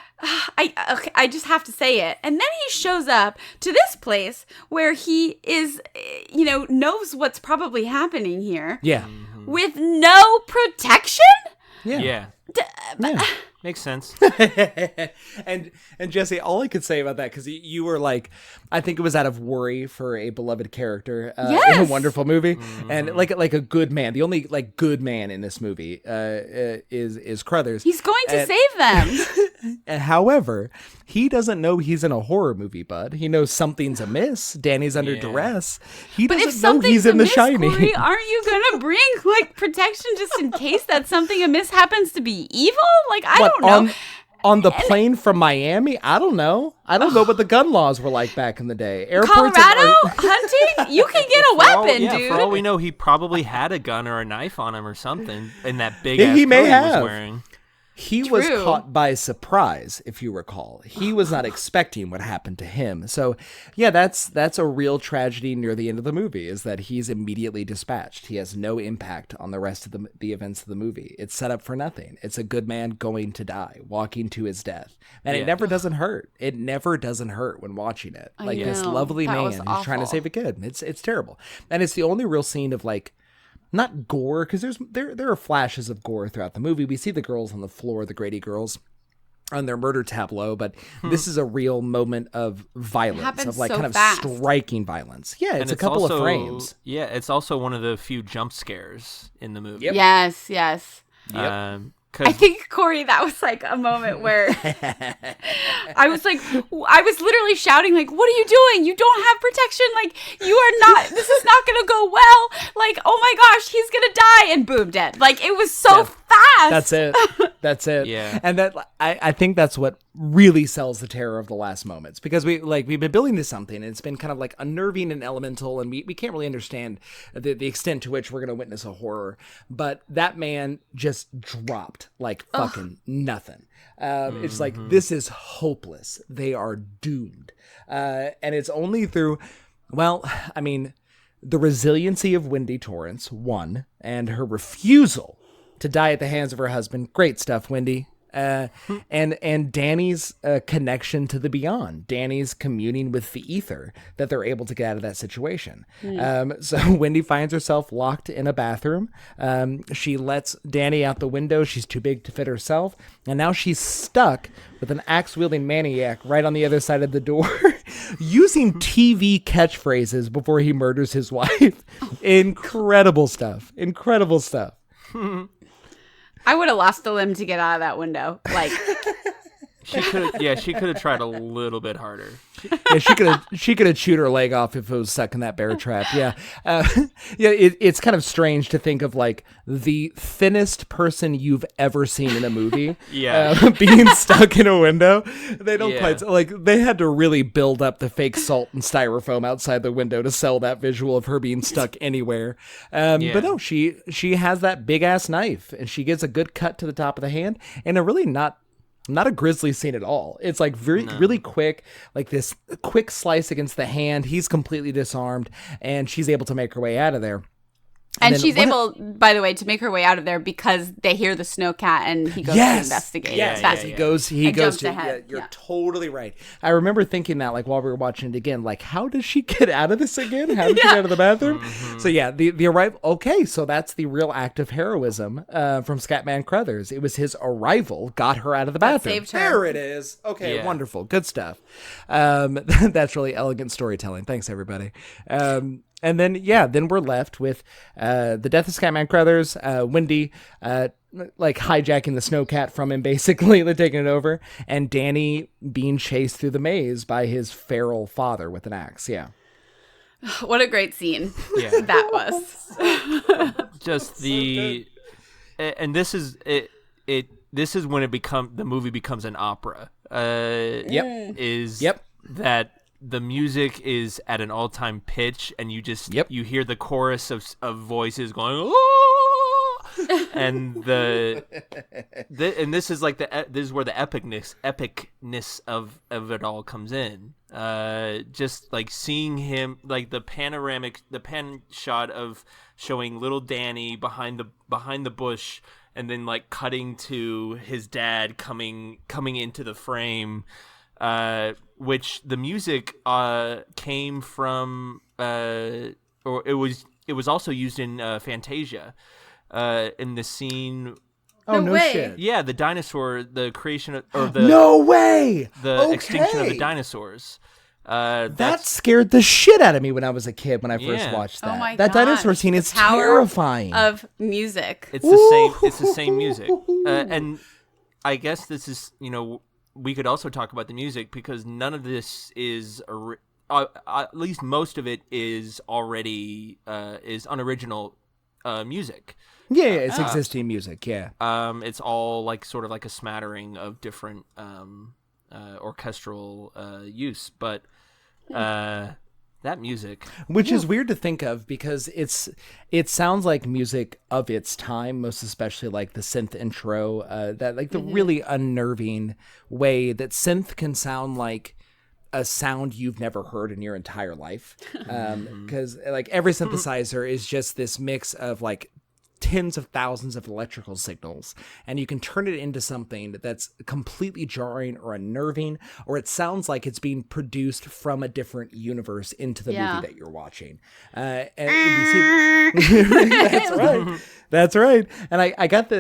I just have to say it. And then he shows up to this place where he is, knows what's probably happening here. Yeah. With no protection? Yeah. Makes sense. and Jesse, all I could say about that, because you were like, I think it was out of worry for a beloved character in a wonderful movie, and like a good man. The only like good man in this movie is Crothers. He's going to save them. However, he doesn't know he's in a horror movie, bud. He knows something's amiss. Danny's under duress. He doesn't know he's in The Shining. Corey, aren't you gonna bring like protection just in case that something amiss happens to be evil? Like I don't know. On the plane from Miami? I don't know. I don't know what the gun laws were like back in the day. Airports Colorado hunting? You can get a weapon, dude. For all we know, he probably had a gun or a knife on him or something in that big he may coat have. he was wearing. He was caught by surprise, if you recall. He was not expecting what happened to him. So, yeah, that's a real tragedy near the end of the movie, is that he's immediately dispatched. He has no impact on the rest of the events of the movie. It's set up for nothing. It's a good man going to die, walking to his death. And it never doesn't hurt. It never doesn't hurt when watching it. Like this lovely man who's trying to save a kid. It's terrible. And it's the only real scene of like, not gore, because there are flashes of gore throughout the movie. We see the girls on the floor, the Grady girls, on their murder tableau, but this is a real moment of violence, of like kind fast. Of striking violence. Yeah, it's a couple also, of frames. Yeah, it's also one of the few jump scares in the movie. Yep. Yes. Yep. I think, Corey, that was like a moment where I was literally shouting, like, what are you doing? You don't have protection. Like, this is not going to go well. Like, oh my gosh, he's going to die. And boom, dead. Like, it was so fast. That's it. Yeah. And that I think that's what really sells the terror of the last moments, because we've been building to something, and it's been kind of like unnerving and elemental, and we can't really understand the extent to which we're going to witness a horror. But that man just dropped like fucking nothing. It's like, this is hopeless. They are doomed. And it's only through, the resiliency of Wendy Torrance, one, and her refusal to die at the hands of her husband. Great stuff, Wendy. And Danny's connection to the beyond, Danny's communing with the ether, that they're able to get out of that situation. So Wendy finds herself locked in a bathroom. She lets Danny out the window. She's too big to fit herself. And now she's stuck with an axe-wielding maniac right on the other side of the door, using TV catchphrases before he murders his wife. Incredible stuff. I would have lost a limb to get out of that window. Like, she could have tried a little bit harder. Yeah, she could have chewed her leg off if it was stuck in that bear trap. Yeah, it's kind of strange to think of like the thinnest person you've ever seen in a movie. Being stuck in a window. They don't quite like. They had to really build up the fake salt and styrofoam outside the window to sell that visual of her being stuck anywhere. But no, she has that big ass knife, and she gets a good cut to the top of the hand, and a really not a grisly scene at all. It's like really quick, like this quick slice against the hand. He's completely disarmed, and she's able to make her way out of there. And then she's one able, by the way, to make her way out of there because they hear the snowcat and he goes to investigate. Yes, That's- he goes I to jumped ahead. you're Yeah. totally right. I remember thinking that like while we were watching it again, like how does she get out of this again? How did she get out of the bathroom? So yeah, the arrival, okay, so that's the real act of heroism from Scatman Crothers. It was his arrival got her out of the bathroom. saved her. There it is. Okay, Yeah. wonderful. Good stuff. That's really elegant storytelling. Thanks everybody. And then, then we're left with the death of Scatman Crothers, Wendy like hijacking the snowcat from him, basically, like, taking it over, and Danny being chased through the maze by his feral father with an axe. Yeah. What a great scene Yeah. that was. Just and this is it. This is when the movie becomes an opera. Yep. Is that the music is at an all-time pitch, and you just you hear the chorus of voices going, "Oh!" and and this is like this is where the epicness of it all comes in. Just like seeing him, like the pan shot of showing little Danny behind the bush, and then like cutting to his dad coming into the frame. Which the music came from, or it was also used in Fantasia, in the scene. Oh, No way. shit. Yeah, the dinosaur, the creation of, or the No way. the extinction of the Okay. dinosaurs. That scared the shit out of me when I was a kid when I first Yeah. watched that. Oh my that dinosaur gosh, scene the is power terrifying. Of music. It's the same. It's the same music, and I guess this is, we could also talk about the music because none of this is at least most of it is already is unoriginal music. yeah, it's existing music. Yeah. It's all like sort of like a smattering of different orchestral use, but that music. Which is weird to think of because it sounds like music of its time, most especially like the synth intro, that like the really unnerving way that synth can sound like a sound you've never heard in your entire life. Because like every synthesizer is just this mix of like tens of thousands of electrical signals, and you can turn it into something that's completely jarring or unnerving, or it sounds like it's being produced from a different universe into the movie that you're watching. And you see, that's right. That's right. And I got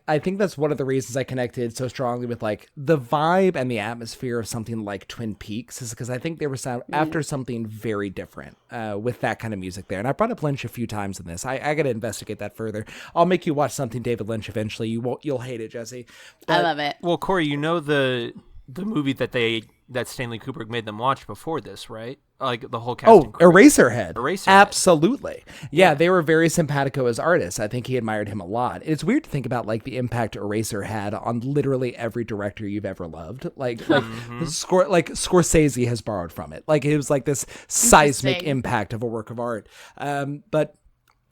I think that's one of the reasons I connected so strongly with like the vibe and the atmosphere of something like Twin Peaks, is because I think they were after something very different with that kind of music there. And I brought up Lynch a few times in this. I got to investigate that further. I'll make you watch something David Lynch eventually. You'll hate it, Jesse. I love it. Well, Corey, the movie that Stanley Kubrick made them watch before this, right? Like the whole casting. Eraserhead. Eraserhead. Absolutely. Yeah, they were very simpatico as artists. I think he admired him a lot. It's weird to think about like the impact Eraser had on literally every director you've ever loved. Like Scorsese has borrowed from it. Like it was like this seismic Interesting. impact of a work of art. But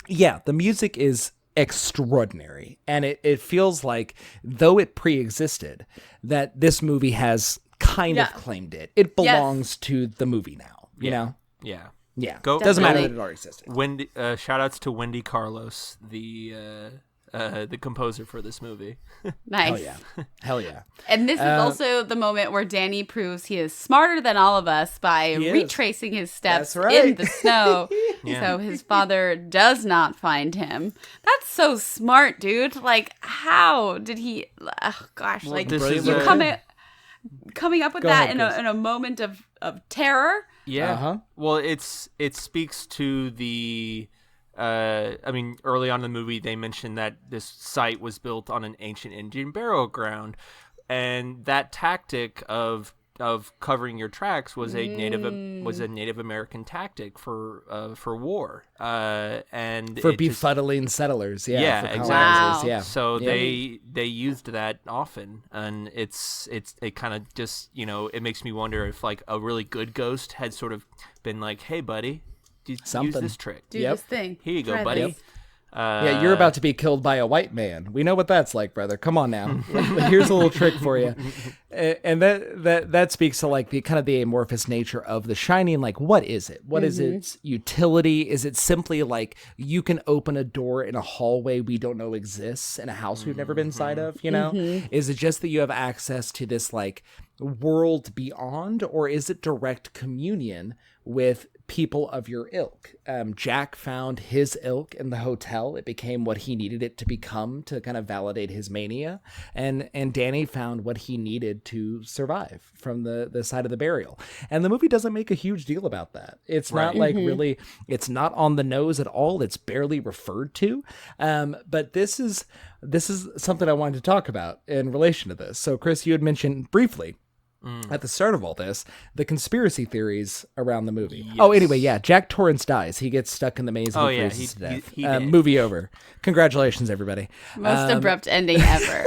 yeah, the music is extraordinary, and it feels like, though it pre-existed, that this movie has kind of claimed it. It belongs to the movie now. You know? Yeah. Yeah. Go- Doesn't matter that Definitely. it already existed. Wendy, shout outs to Wendy Carlos, the composer for this movie. Nice. Hell yeah. Hell yeah. And this is also the moment where Danny proves he is smarter than all of us by is. retracing his steps That's right. in the snow so his father does not find him. That's so smart, dude. Like, how did he... Oh, gosh. Well, like, this you is a- coming up with Go that ahead, in a moment of terror. Yeah. Uh-huh. Well, it speaks to the. I mean, early on in the movie, they mentioned that this site was built on an ancient Indian burial ground, and that tactic of covering your tracks was a Native American tactic for war, and For it just- befuddling settlers. Yeah. Yeah, for exactly. colonizers, Wow. Yeah. So Yeah. they used that often, and it kind of just, it makes me wonder if like a really good ghost had sort of been like, hey buddy, use Something. this trick. Do Yep. this thing. Here you go, Try buddy. this. Yeah, you're about to be killed by a white man. We know what that's like, brother. Come on now. Here's a little trick for you. And that speaks to like the kind of the amorphous nature of The Shining. Like, what is it? What is its utility? Is it simply like you can open a door in a hallway we don't know exists in a house we've never been inside of? You know, is it just that you have access to this like world beyond, or is it direct communion with people of your ilk? Jack found his ilk in the hotel. It became what he needed it to become to kind of validate his mania. And Danny found what he needed to survive from the side of the burial. And the movie doesn't make a huge deal about that. It's not like really, it's not on the nose at all. It's barely referred to. But this is something I wanted to talk about in relation to this. So Chris, you had mentioned briefly at the start of all this, the conspiracy theories around the movie. Yes. Oh, anyway, yeah, Jack Torrance dies. He gets stuck in the maze and freezes to death. He did. Movie over. Congratulations, everybody. Most abrupt ending ever.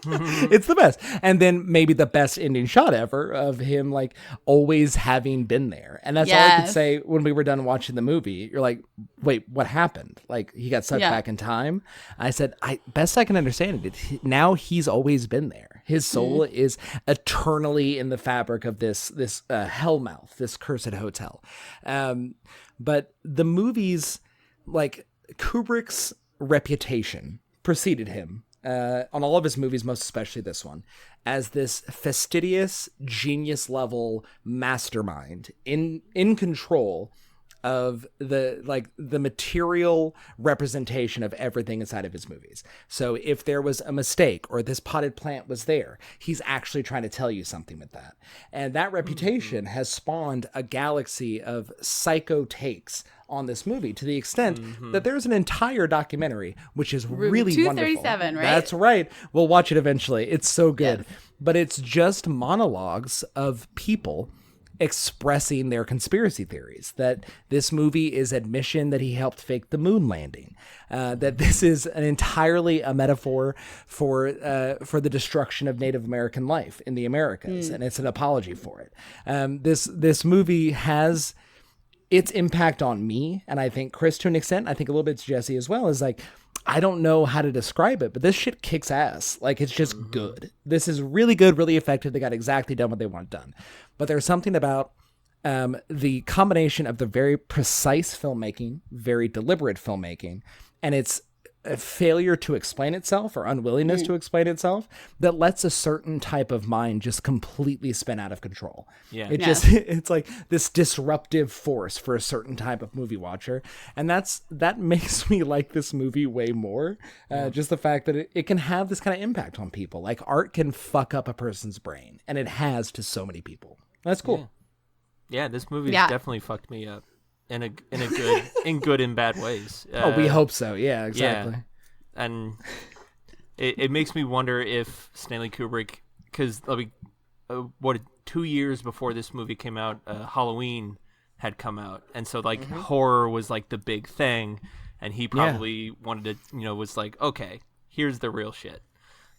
It's the best. And then maybe the best ending shot ever of him like always having been there. And that's all I could say when we were done watching the movie. You're like, wait, what happened? Like he got sucked back in time. I said, best I can understand it. Now he's always been there. His soul is eternally in the fabric of this hellmouth, this cursed hotel. But the movies, like Kubrick's reputation preceded him on all of his movies, most especially this one, as this fastidious, genius level mastermind in control of the material representation of everything inside of his movies. So if there was a mistake or this potted plant was there, he's actually trying to tell you something with that. And that reputation has spawned a galaxy of psycho takes on this movie to the extent that there's an entire documentary, which is really 237, wonderful. right? That's right. We'll watch it eventually. It's so good. Yes. But it's just monologues of people expressing their conspiracy theories, that this movie is admission that he helped fake the moon landing, that this is entirely a metaphor for the destruction of Native American life in the Americas, and it's an apology for it. This movie has its impact on me, and I think Chris to an extent, I think a little bit to Jesse as well, is like, I don't know how to describe it, but this shit kicks ass. Like, it's just good. This is really good, really effective. They got exactly done what they want done. But there's something about the combination of the very precise filmmaking, very deliberate filmmaking, and its a failure to explain itself or unwillingness to explain itself that lets a certain type of mind just completely spin out of control. Yeah. It's like this disruptive force for a certain type of movie watcher. And that makes me like this movie way more. Just the fact that it can have this kind of impact on people. Like art can fuck up a person's brain, and it has to so many people. That's cool. Yeah, this movie definitely fucked me up. In good and bad ways. We hope so. Yeah, exactly. Yeah. And it makes me wonder if Stanley Kubrick, because 2 years before this movie came out, Halloween had come out, and so like horror was like the big thing, and he probably wanted to, was like, okay, here's the real shit.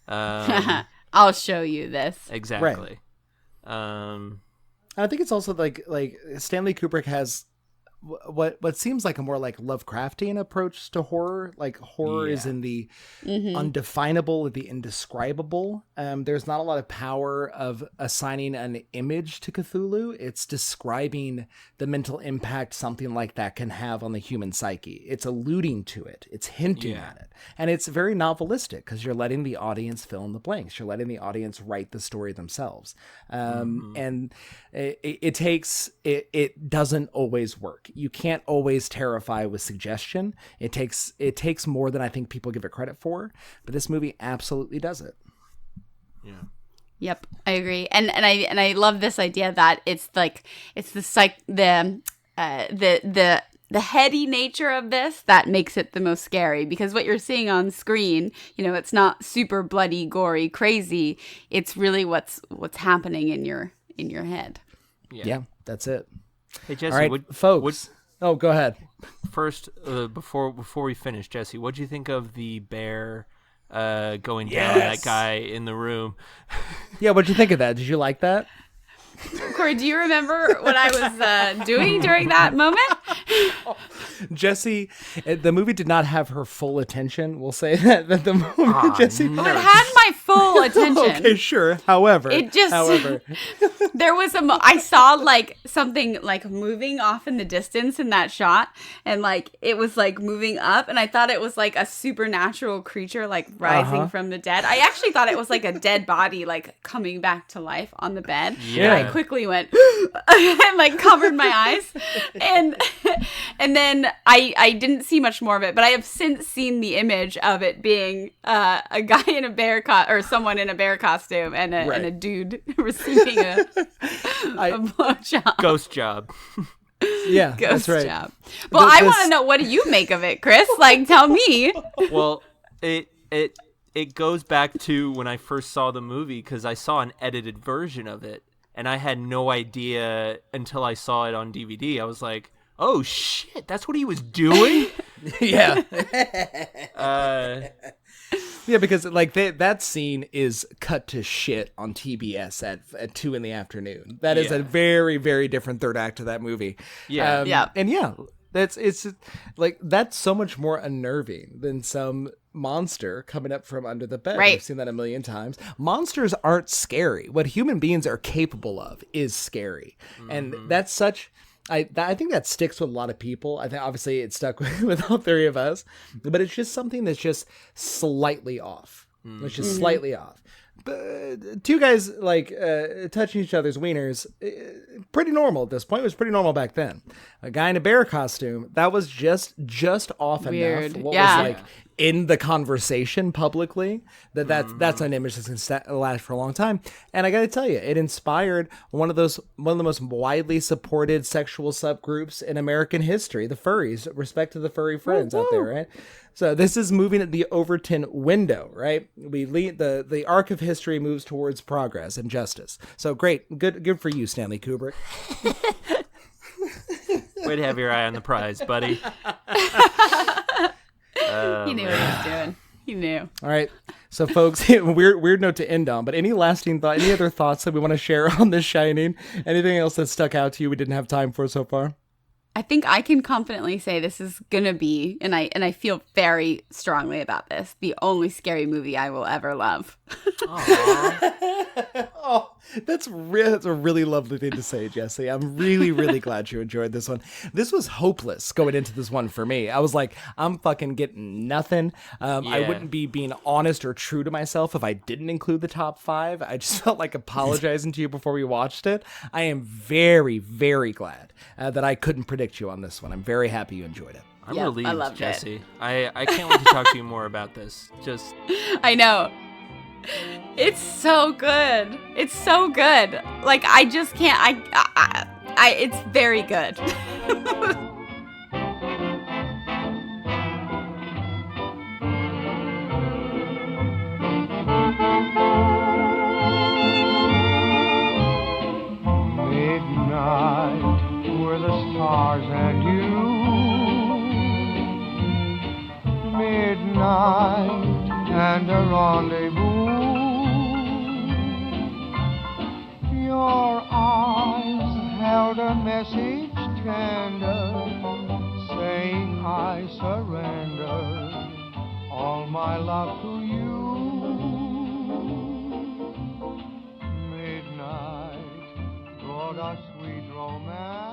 I'll show you this. Exactly. Right. I think it's also like Stanley Kubrick has what seems like a more like Lovecraftian approach to horror. Like horror is in the undefinable, the indescribable. There's not a lot of power of assigning an image to Cthulhu. It's describing the mental impact something like that can have on the human psyche. It's alluding to it. It's hinting at it. And it's very novelistic because you're letting the audience fill in the blanks. You're letting the audience write the story themselves. And it doesn't always work. You can't always terrify with suggestion. It takes more than I think people give it credit for, but this movie absolutely does it. Yeah. Yep, I agree, and I love this idea that it's the heady nature of this that makes it the most scary, because what you're seeing on screen, it's not super bloody, gory, crazy. It's really what's happening in your head. Yeah, that's it. Hey Jesse, all right, folks. Oh, go ahead. First, before we finish, Jesse, what'd you think of the bear going down that guy in the room? Yeah, what'd you think of that? Did you like that? Corey, do you remember what I was doing during that moment? Jesse, the movie did not have her full attention. We'll say that the moment Jesse. It had my full attention. Okay, sure. However, there was I saw like something like moving off in the distance in that shot, and like it was like moving up, and I thought it was like a supernatural creature like rising from the dead. I actually thought it was like a dead body like coming back to life on the bed. Yeah. And I quickly went and like covered my eyes, and then I didn't see much more of it, but I have since seen the image of it being a guy in a bear or someone in a bear costume and a dude receiving a blowjob. Ghost job. Yeah, Ghost that's right. job. Well, I want to know, what do you make of it, Chris? Like, tell me. Well, it goes back to when I first saw the movie, because I saw an edited version of it, and I had no idea until I saw it on DVD. I was like, oh shit, that's what he was doing? Yeah. Yeah, because like that scene is cut to shit on TBS at 2 p.m. That is a very, very different third act of that movie. Yeah. And yeah, it's like that's so much more unnerving than some monster coming up from under the bed. Right. We've seen that a million times. Monsters aren't scary. What human beings are capable of is scary. And that's such... I think that sticks with a lot of people. I think obviously it stuck with all three of us, but it's just something that's just slightly off. It's just slightly off. But two guys like touching each other's wieners, pretty normal at this point. It was pretty normal back then. A guy in a bear costume, that was just off Weird. enough. What Yeah. was like in the conversation publicly that's an image that's gonna last for a long time. And I gotta tell you, it inspired one of the most widely supported sexual subgroups in American history, the furries. Respect to the furry friends out there, right? So this is moving at the Overton window, right? We lead the arc of history moves towards progress and justice. So great, good for you, Stanley Kubrick. Way to have your eye on the prize, buddy. He knew what he was doing. He knew. All right. So, folks, weird note to end on, but any lasting thought, any other thoughts that we want to share on The Shining? Anything else that stuck out to you we didn't have time for so far? I think I can confidently say this is gonna be, and I feel very strongly about this, the only scary movie I will ever love. Oh, that's a really lovely thing to say, Jesse. I'm really, really glad you enjoyed this one. This was hopeless going into this one for me. I was like, I'm fucking getting nothing. I wouldn't be being honest or true to myself if I didn't include the top 5. I just felt like apologizing to you before we watched it. I am very, very glad that I couldn't predict you on this one. I'm very happy you enjoyed it. I'm Yeah, I relieved, loved it. Jesse. I can't wait to talk to you more about this. Just I know. It's so good. It's so good. Like, I just can't. I it's very good. Midnight, were the stars and you. Midnight and a rendezvous. Your eyes held a message tender, saying I surrender all my love to you. Midnight brought us sweet romance.